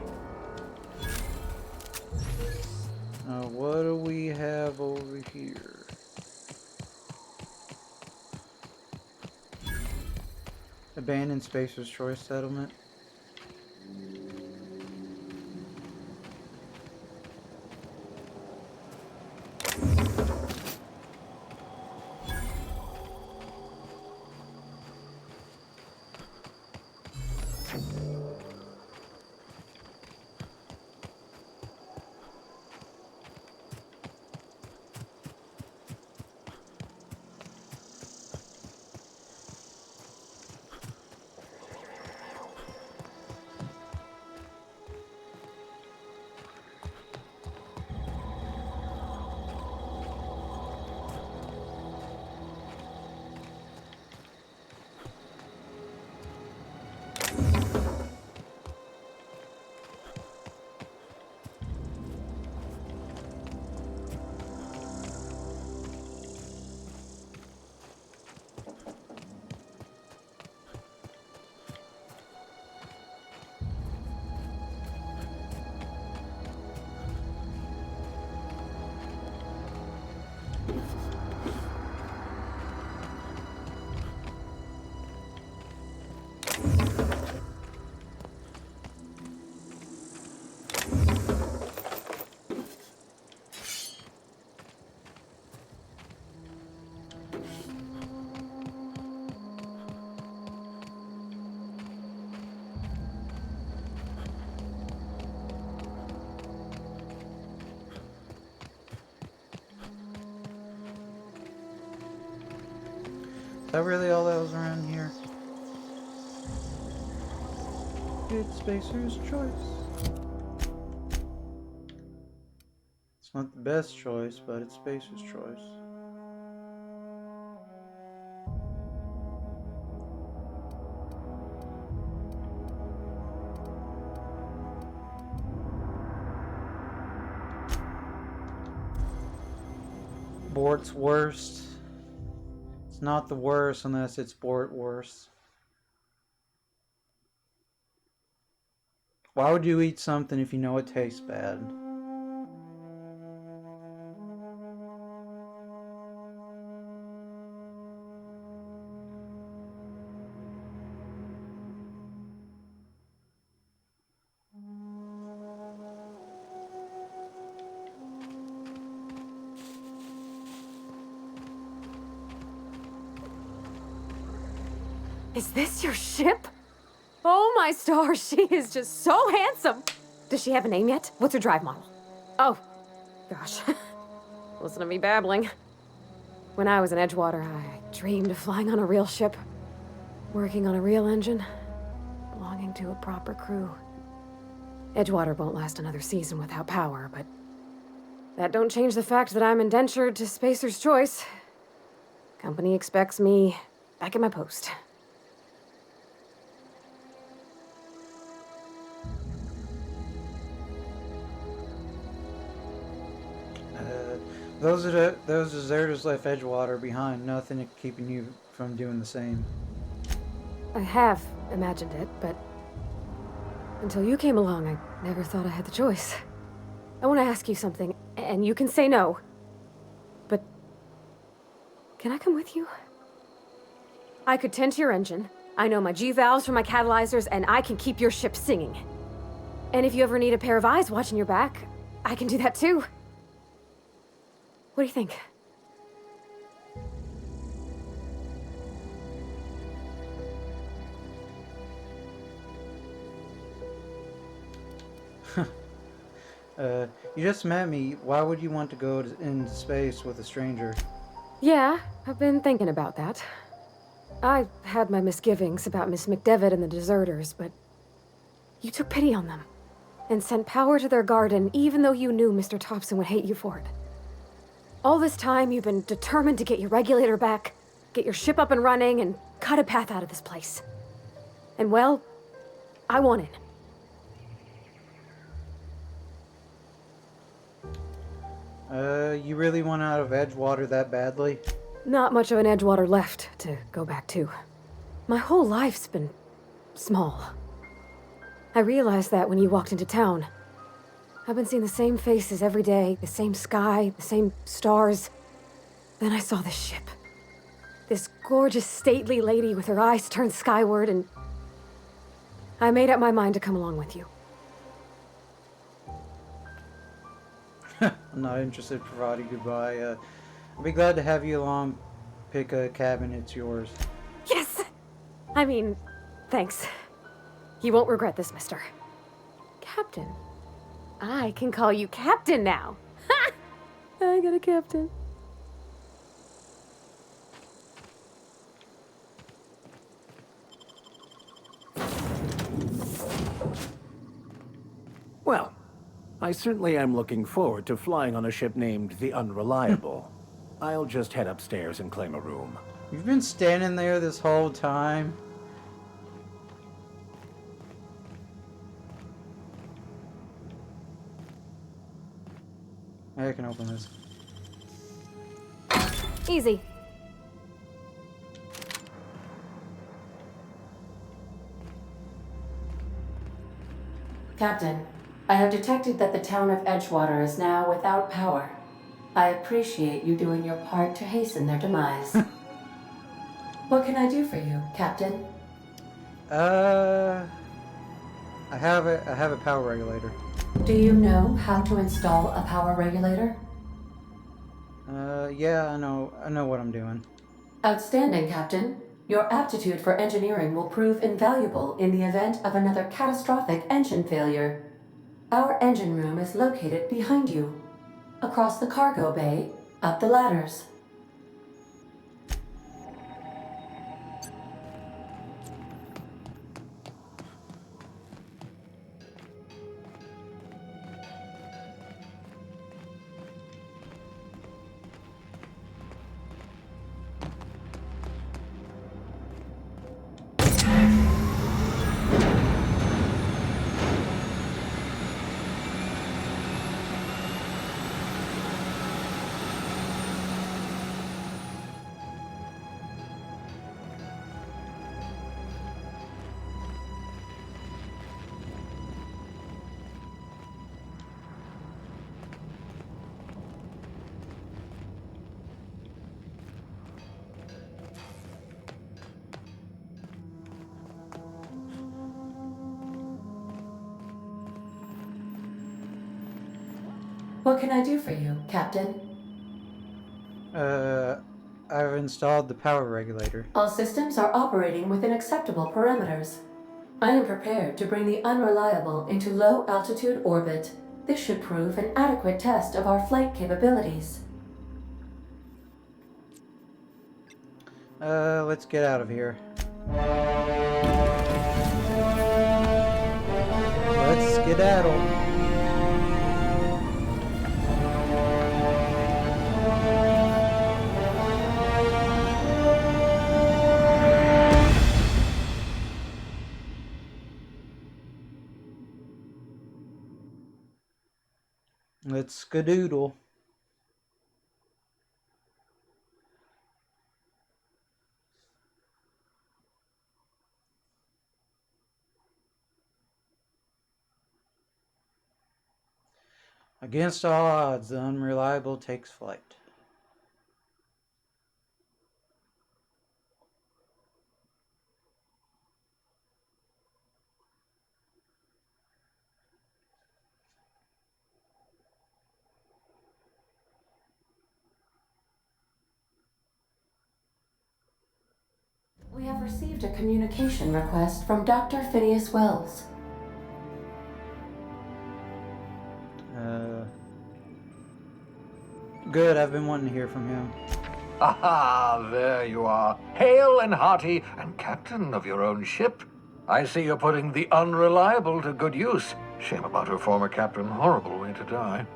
What do we have over here? Abandoned Spacer's Choice Settlement. that really all that was around here? It's Spacer's choice. It's not the best choice, but it's Spacer's choice. Bort's worst. It's not the worst unless it's Bort worst. Why would you eat something if you know it tastes bad? Is this your ship? Oh my stars, she is just so handsome. Does she have a name yet? What's her drive model? Oh, gosh. Listen to me babbling. When I was in Edgewater, I dreamed of flying on a real ship, working on a real engine, belonging to a proper crew. Edgewater won't last another season without power, but that don't change the fact that I'm indentured to Spacer's Choice. Company expects me back at my post. Those deserters left Edgewater behind. Nothing keeping you from doing the same. I have imagined it, but until you came along, I never thought I had the choice. I want to ask you something, and you can say no. But can I come with you? I could tend to your engine. I know my G-valves for my catalyzers, and I can keep your ship singing. And if you ever need a pair of eyes watching your back, I can do that too. What do you think? You just met me. Why would you want to go into space with a stranger? Yeah, I've been thinking about that. I had my misgivings about Miss McDevitt and the deserters, but you took pity on them and sent power to their garden even though you knew Mr. Thompson would hate you for it. All this time, you've been determined to get your regulator back, get your ship up and running, and cut a path out of this place. And well, I won it. You really want out of Edgewater that badly? Not much of an Edgewater left to go back to. My whole life's been small. I realized that when you walked into town. I've been seeing the same faces every day, the same sky, the same stars. Then I saw this ship. This gorgeous, stately lady with her eyes turned skyward, and I made up my mind to come along with you. I'm not interested in providing goodbye. I'll be glad to have you along. Pick a cabin, it's yours. Yes! I mean, thanks. You won't regret this, mister. Captain. I can call you Captain now. Ha! I got a captain. Well, I certainly am looking forward to flying on a ship named the Unreliable. I'll just head upstairs and claim a room. You've been standing there this whole time. I can open this. Easy. Captain, I have detected that the town of Edgewater is now without power. I appreciate you doing your part to hasten their demise. What can I do for you, Captain? I have a power regulator. Do you know how to install a power regulator? Yeah, I know what I'm doing. Outstanding, Captain. Your aptitude for engineering will prove invaluable in the event of another catastrophic engine failure. Our engine room is located behind you. Across the cargo bay, up the ladders. What can I do for you, Captain? I've installed the power regulator. All systems are operating within acceptable parameters. I am prepared to bring the Unreliable into low-altitude orbit. This should prove an adequate test of our flight capabilities. Let's get out of here. Let's skedaddle. Let's skadoodle. Against all odds, the Unreliable takes flight. We have received a communication request from Dr. Phineas Wells. Good, I've been wanting to hear from him. Aha, there you are. Hale and hearty, and captain of your own ship. I see you're putting the Unreliable to good use. Shame about her former captain. Horrible way to die.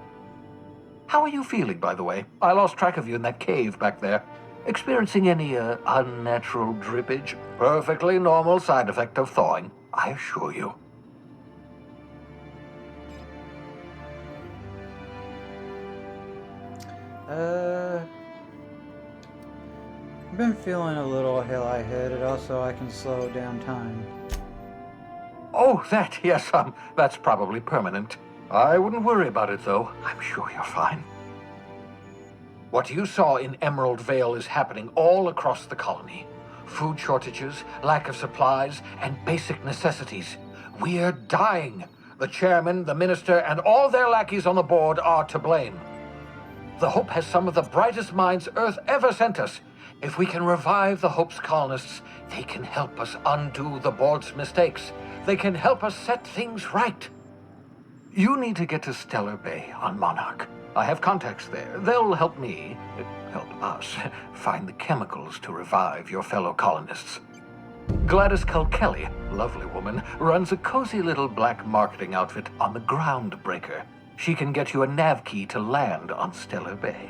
How are you feeling, by the way? I lost track of you in that cave back there. Experiencing any, unnatural drippage? Perfectly normal side effect of thawing, I assure you. I've been feeling a little lightheaded. Also, I can slow down time. Oh, that, yes, that's probably permanent. I wouldn't worry about it, though. I'm sure you're fine. What you saw in Emerald Vale is happening all across the colony. Food shortages, lack of supplies, and basic necessities. We're dying. The chairman, the minister, and all their lackeys on the board are to blame. The Hope has some of the brightest minds Earth ever sent us. If we can revive the Hope's colonists, they can help us undo the board's mistakes. They can help us set things right. You need to get to Stellar Bay on Monarch. I have contacts there. They'll help me, help us, find the chemicals to revive your fellow colonists. Gladys Culkelly, lovely woman, runs a cozy little black marketing outfit on the Groundbreaker. She can get you a nav key to land on Stellar Bay.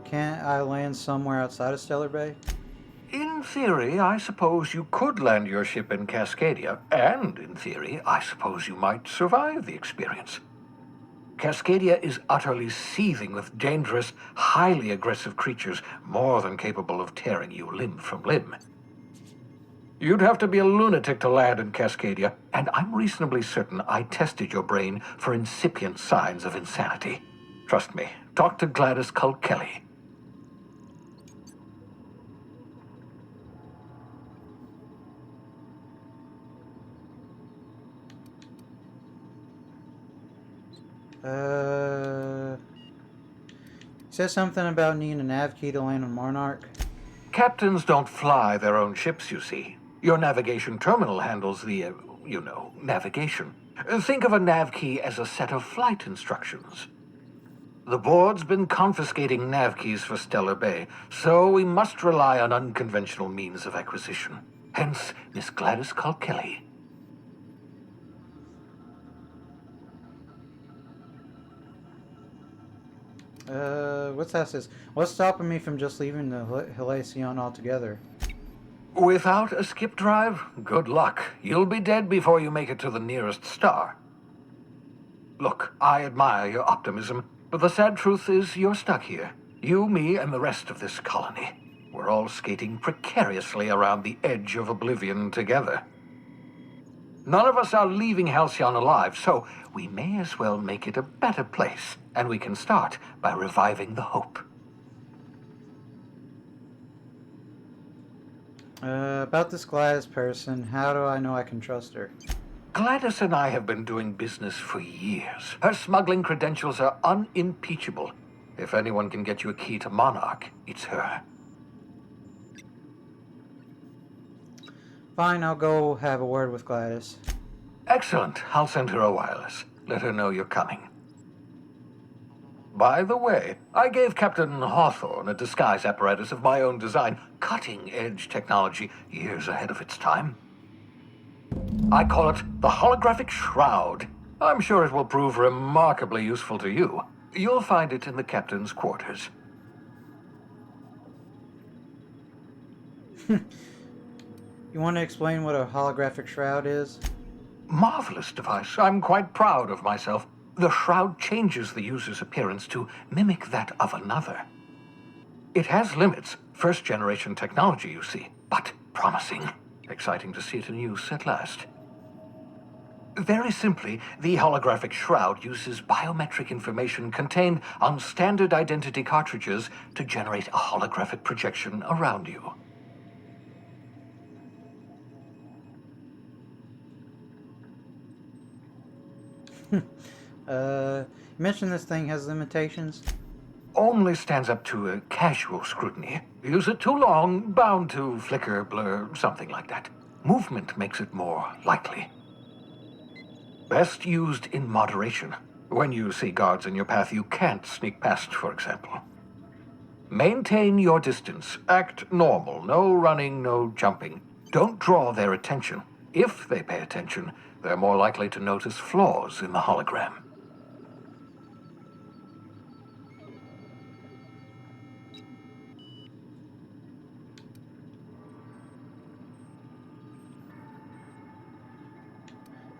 Can't I land somewhere outside of Stellar Bay? In theory, I suppose you could land your ship in Cascadia, and in theory, I suppose you might survive the experience. Cascadia is utterly seething with dangerous, highly aggressive creatures, more than capable of tearing you limb from limb. You'd have to be a lunatic to land in Cascadia, and I'm reasonably certain I tested your brain for incipient signs of insanity. Trust me, talk to Gladys Culkelly. Says something about needing a nav key to land on Monarch. Captains don't fly their own ships, you see. Your navigation terminal handles the, navigation. Think of a nav key as a set of flight instructions. The board's been confiscating nav keys for Stellar Bay, so we must rely on unconventional means of acquisition. Hence, Miss Gladys Culkelly. What's that says? What's stopping me from just leaving the Halcyon altogether? Without a skip drive, good luck. You'll be dead before you make it to the nearest star. Look, I admire your optimism, but the sad truth is you're stuck here. You, me, and the rest of this colony. We're all skating precariously around the edge of oblivion together. None of us are leaving Halcyon alive, so we may as well make it a better place. And we can start by reviving the hope. About this Gladys person, how do I know I can trust her? Gladys and I have been doing business for years. Her smuggling credentials are unimpeachable. If anyone can get you a key to Monarch, it's her. Fine, I'll go have a word with Gladys. Excellent. I'll send her a wireless. Let her know you're coming. By the way, I gave Captain Hawthorne a disguise apparatus of my own design, cutting-edge technology years ahead of its time. I call it the Holographic Shroud. I'm sure it will prove remarkably useful to you. You'll find it in the captain's quarters. You want to explain what a holographic shroud is? Marvelous device. I'm quite proud of myself. The shroud changes the user's appearance to mimic that of another. It has limits. First-generation technology, you see, but promising. Exciting to see it in use at last. Very simply, the holographic shroud uses biometric information contained on standard identity cartridges to generate a holographic projection around you. You mentioned this thing has limitations? Only stands up to a casual scrutiny. Use it too long, bound to flicker, blur, something like that. Movement makes it more likely. Best used in moderation. When you see guards in your path you can't sneak past, for example. Maintain your distance. Act normal. No running, no jumping. Don't draw their attention. If they pay attention, they're more likely to notice flaws in the hologram.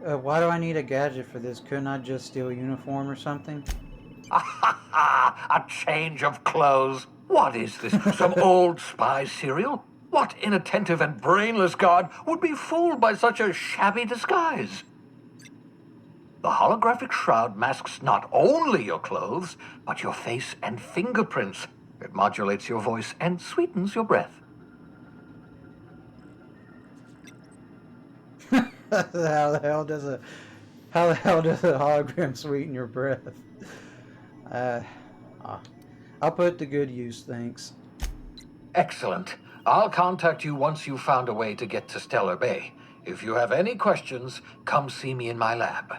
Why do I need a gadget for this? Couldn't I just steal a uniform or something? A change of clothes. What is this? Some old spy serial? What inattentive and brainless guard would be fooled by such a shabby disguise? The holographic shroud masks not only your clothes, but your face and fingerprints. It modulates your voice and sweetens your breath. How the hell does a hologram sweeten your breath? I'll put it to good use, thanks. Excellent. I'll contact you once you've found a way to get to Stellar Bay. If you have any questions, come see me in my lab.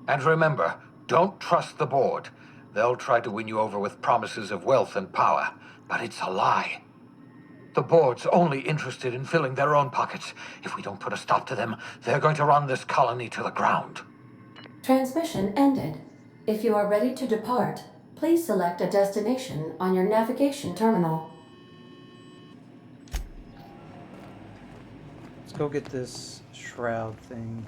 And remember, don't trust the board. They'll try to win you over with promises of wealth and power, but it's a lie. The board's only interested in filling their own pockets. If we don't put a stop to them, they're going to run this colony to the ground. Transmission ended. If you are ready to depart, please select a destination on your navigation terminal. Let's go get this shroud thing.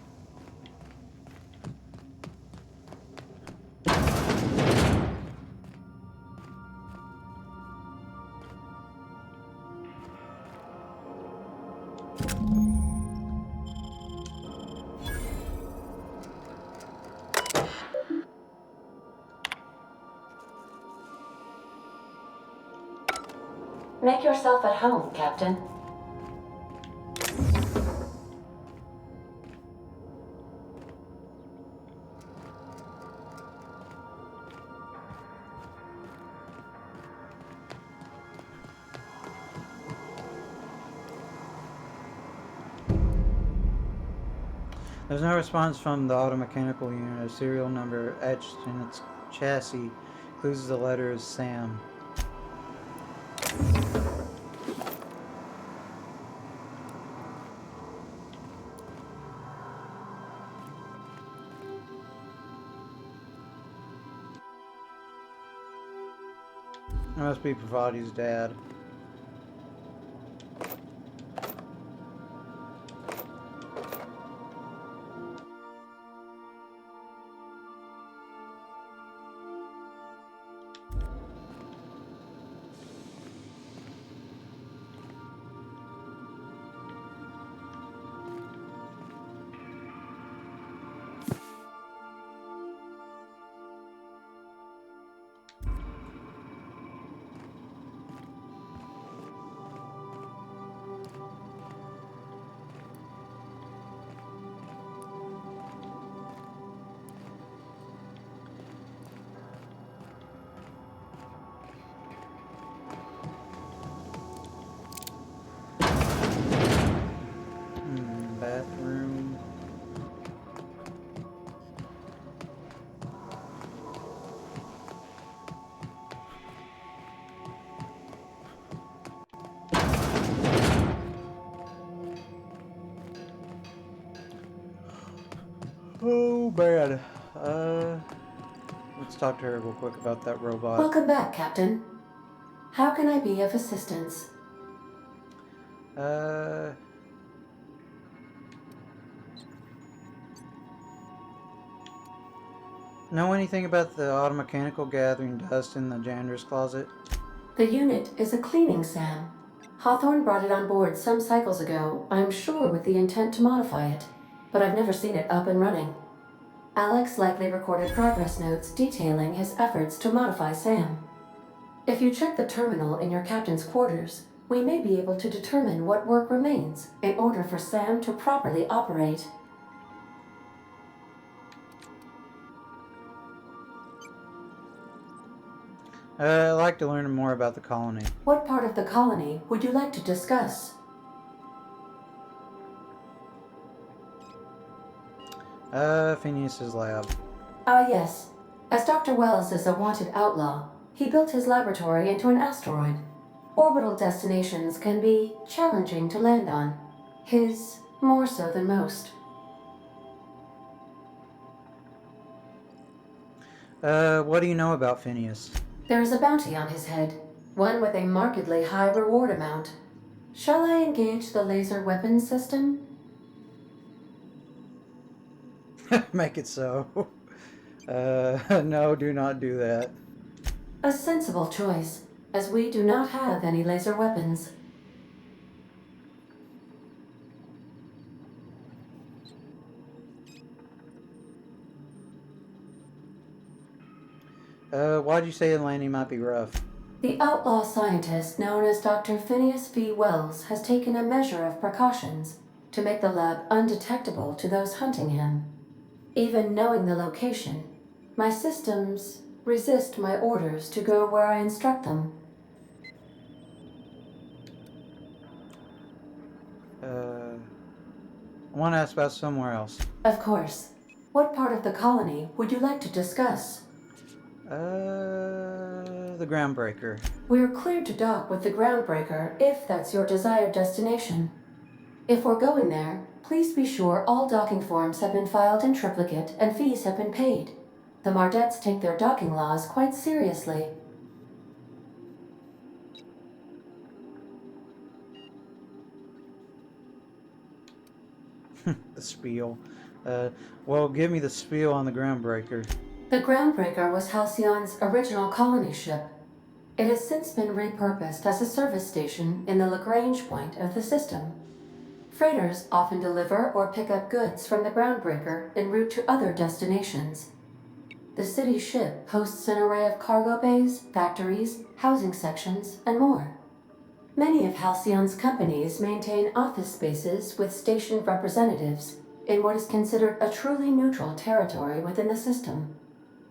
Make yourself at home, Captain. There's no response from the automechanical unit. A serial number etched in its chassis includes the letters SAM. That must be Pravati's dad. Oh man. Let's talk to her real quick about that robot. Welcome back, Captain. How can I be of assistance? Know anything about the automechanical gathering dust in the janitor's closet? The unit is a cleaning SAM. Hawthorne brought it on board some cycles ago, I'm sure with the intent to modify it, but I've never seen it up and running. Alex likely recorded progress notes detailing his efforts to modify SAM. If you check the terminal in your captain's quarters, we may be able to determine what work remains in order for SAM to properly operate. I'd like to learn more about the colony. What part of the colony would you like to discuss? Phineas's lab. Ah, yes. As Dr. Wells is a wanted outlaw, he built his laboratory into an asteroid. Orbital destinations can be challenging to land on. His more so than most. What do you know about Phineas? There is a bounty on his head, one with a markedly high reward amount. Shall I engage the laser weapons system? Make it so. No, do not do that. A sensible choice, as we do not have any laser weapons. Why'd you say the landing might be rough? The outlaw scientist known as Dr. Phineas V. Wells has taken a measure of precautions to make the lab undetectable to those hunting him. Even knowing the location, my systems resist my orders to go where I instruct them. I want to ask about somewhere else. Of course. What part of the colony would you like to discuss? The Groundbreaker. We're cleared to dock with the Groundbreaker if that's your desired destination. If we're going there, please be sure all docking forms have been filed in triplicate and fees have been paid. The Mardettes take their docking laws quite seriously. The spiel. Well, give me the spiel on the Groundbreaker. The Groundbreaker was Halcyon's original colony ship. It has since been repurposed as a service station in the Lagrange point of the system. Freighters often deliver or pick up goods from the Groundbreaker en route to other destinations. The city ship hosts an array of cargo bays, factories, housing sections, and more. Many of Halcyon's companies maintain office spaces with stationed representatives in what is considered a truly neutral territory within the system.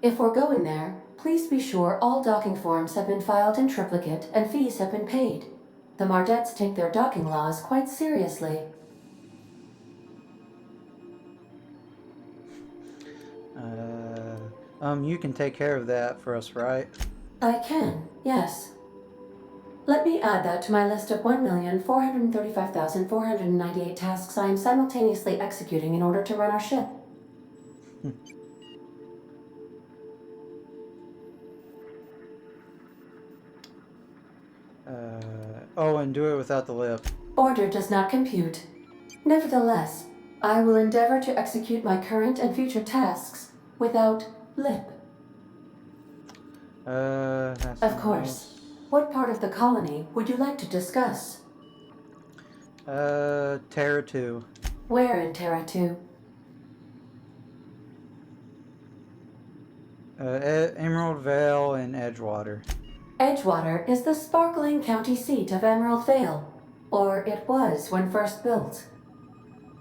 If we're going there, please be sure all docking forms have been filed in triplicate and fees have been paid. The Mardettes take their docking laws quite seriously. You can take care of that for us, right? I can, yes. Let me add that to my list of 1,435,498 tasks I am simultaneously executing in order to run our ship. Oh, and do it without the lip. Order does not compute. Nevertheless, I will endeavor to execute my current and future tasks without lip. Of course. What part of the colony would you like to discuss? Terra 2. Where in Terra 2? Emerald Vale and Edgewater. Edgewater is the sparkling county seat of Emerald Vale, or it was when first built.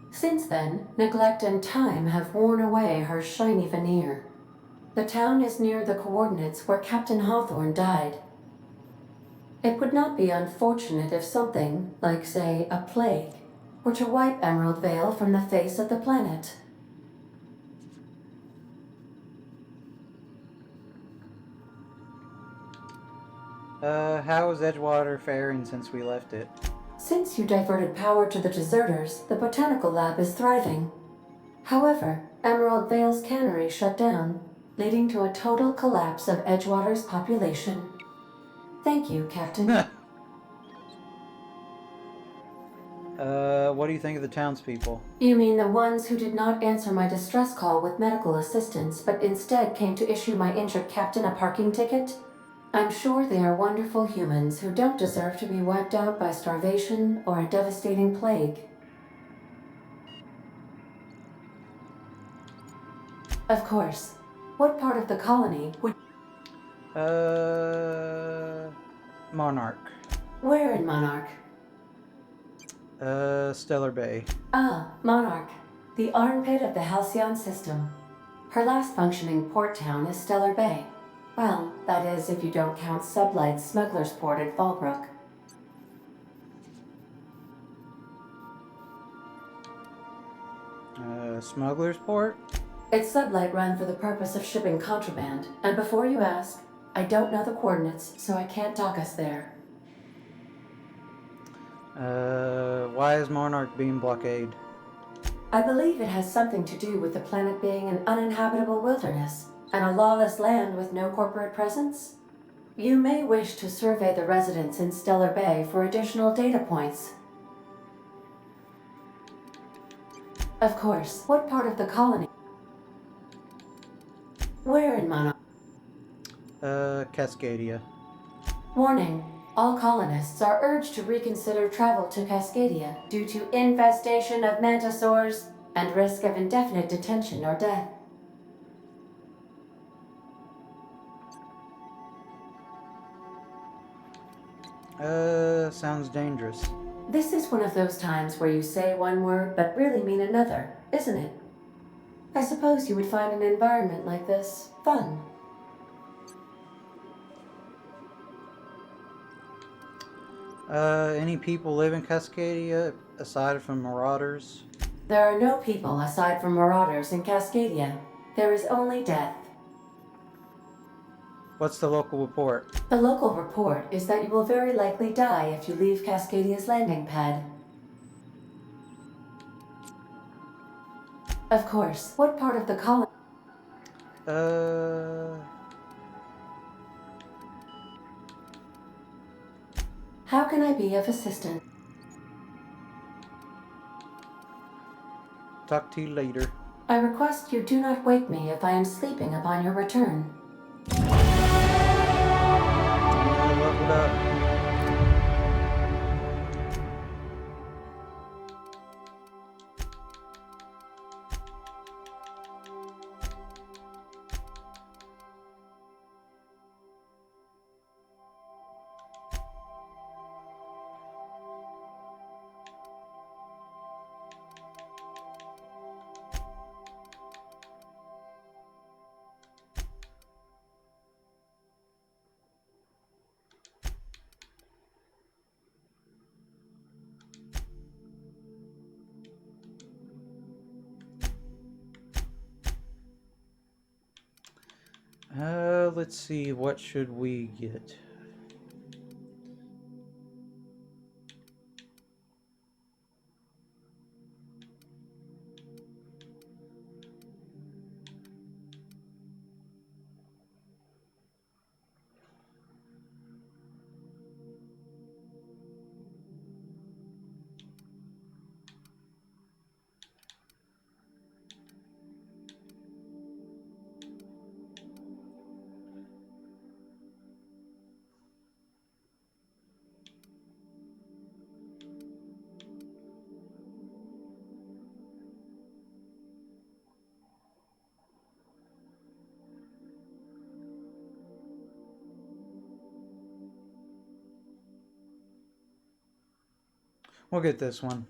Since then, neglect and time have worn away her shiny veneer. The town is near the coordinates where Captain Hawthorne died. It would not be unfortunate if something, like say a plague, were to wipe Emerald Vale from the face of the planet. How is Edgewater faring since we left it? Since you diverted power to the deserters, the botanical lab is thriving. However, Emerald Vale's cannery shut down, leading to a total collapse of Edgewater's population. Thank you, Captain. What do you think of the townspeople? You mean the ones who did not answer my distress call with medical assistance, but instead came to issue my injured captain a parking ticket? I'm sure they are wonderful humans who don't deserve to be wiped out by starvation or a devastating plague. Of course. What part of the colony would... Monarch. Where in Monarch? Stellar Bay. Ah, Monarch. The armpit of the Halcyon system. Her last functioning port town is Stellar Bay. Well, that is if you don't count Sublight's Smuggler's Port at Fallbrook. Smuggler's Port? It's Sublight run for the purpose of shipping contraband, and before you ask, I don't know the coordinates, so I can't dock us there. Why is Monarch being blockaded? I believe it has something to do with the planet being an uninhabitable wilderness, and a lawless land with no corporate presence. You may wish to survey the residents in Stellar Bay for additional data points. Of course, what part of the colony? Where in Monarch? Cascadia. Warning. All colonists are urged to reconsider travel to Cascadia due to infestation of mantisaurs and risk of indefinite detention or death. Sounds dangerous. This is one of those times where you say one word but really mean another, isn't it? I suppose you would find an environment like this fun. Any people live in Cascadia aside from marauders? There are no people aside from marauders in Cascadia. There is only death. What's the local report? The local report is that you will very likely die if you leave Cascadia's landing pad. Of course, what part of the colony? How can I be of assistance? Talk to you later. I request you do not wake me if I am sleeping upon your return. Leveled up. Let's see, what should we get? We'll get this one.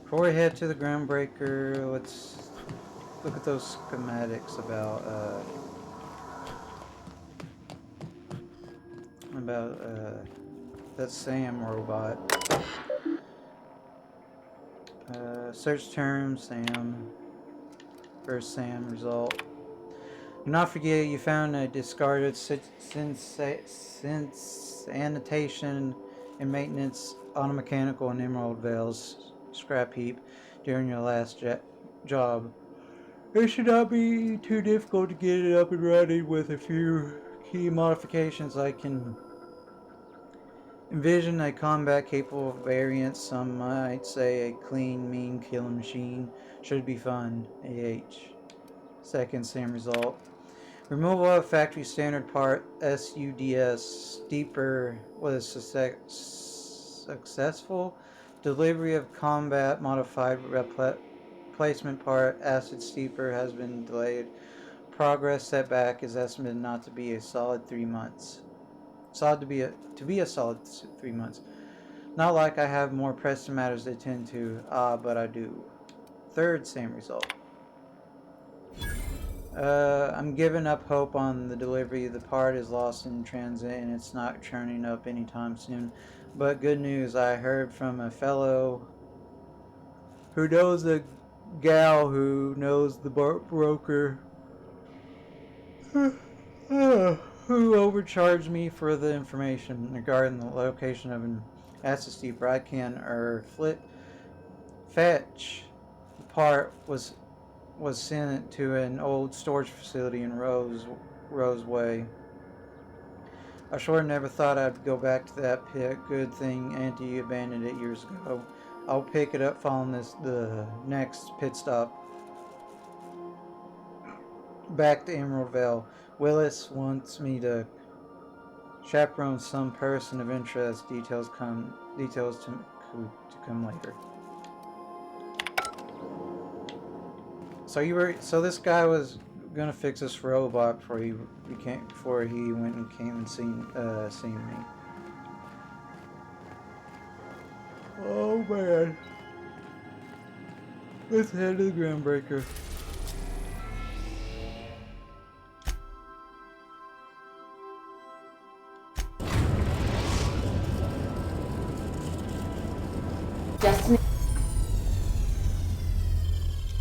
Before we head to the Groundbreaker, let's look at those schematics about about that Sam robot. Search term Sam. First Sam result. Do not forget you found a discarded since annotation and maintenance automechanical and Emerald Vale's scrap heap during your last job. It should not be too difficult to get it up and running with a few key modifications. I can envision a combat capable variant. Some might say a clean, mean killing machine. Should be fun. AH. Second same result. Removal of factory standard part SUDS steeper was successful. Delivery of combat modified replacement part acid steeper has been delayed. Progress setback is estimated not to be a solid 3 months. To be a solid 3 months. Not like I have more pressing matters to attend to, but I do. Third same result. I'm giving up hope on the delivery. The part is lost in transit and it's not turning up anytime soon. But good news, I heard from a fellow who knows a gal who knows the broker who overcharged me for the information regarding the location of an acid steeper. I can fetch. The part was sent to an old storage facility in Roseway. I sure never thought I'd go back to that pit. Good thing Auntie abandoned it years ago. I'll pick it up following the next pit stop. Back to Emerald Vale. Willis wants me to chaperone some person of interest. Details to come later. So this guy was gonna fix this robot before he went and came and seen me. Oh man. Let's head to the Groundbreaker.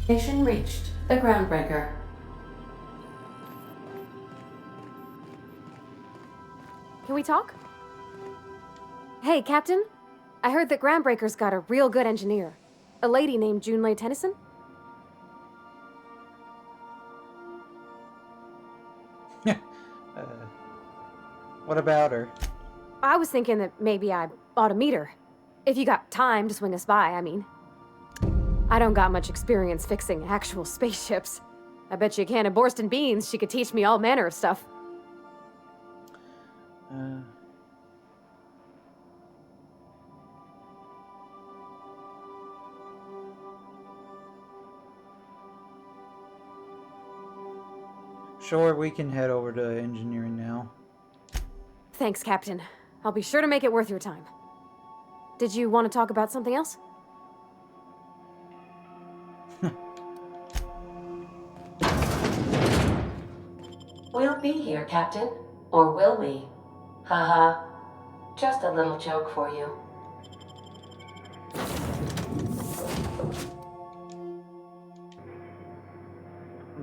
Destination reached. The Groundbreaker. Can we talk? Hey, Captain. I heard that Groundbreaker's got a real good engineer. A lady named Junlei Tennyson? What about her? I was thinking that maybe I ought to meet her. If you got time to swing us by, I mean. I don't got much experience fixing actual spaceships. I bet you a can of Borston beans she could teach me all manner of stuff. Sure, we can head over to engineering now. Thanks, Captain. I'll be sure to make it worth your time. Did you want to talk about something else? We'll be here, Captain. Or will we? Haha. Just a little joke for you.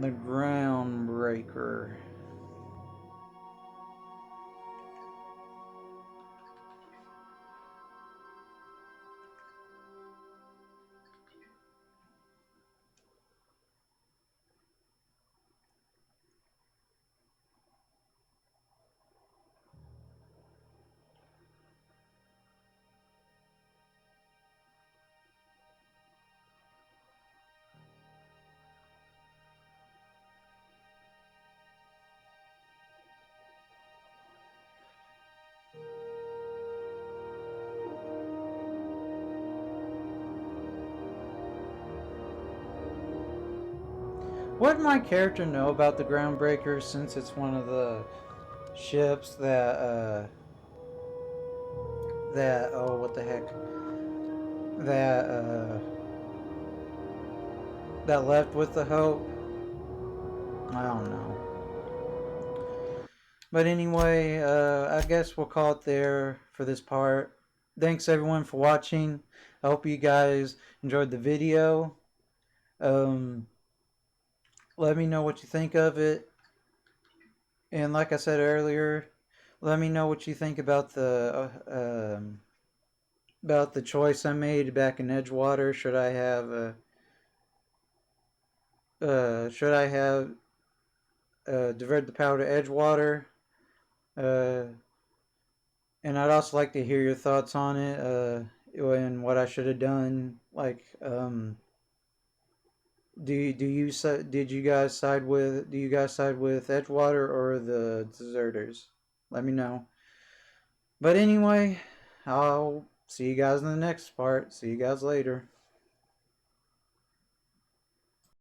The Groundbreaker. What did my character know about the Groundbreaker, since it's one of the ships that oh, what the heck, that left with the Hope? I don't know. But anyway, I guess we'll call it there for this part. Thanks everyone for watching. I hope you guys enjoyed the video. Let me know what you think of it. And like I said earlier, let me know what you think about the choice I made back in Edgewater. Should I have divert the power to Edgewater? And I'd also like to hear your thoughts on it, and what I should have done. Like, do you guys side with Edgewater or the deserters? Let me know. But anyway, I'll see you guys in the next part. See you guys later.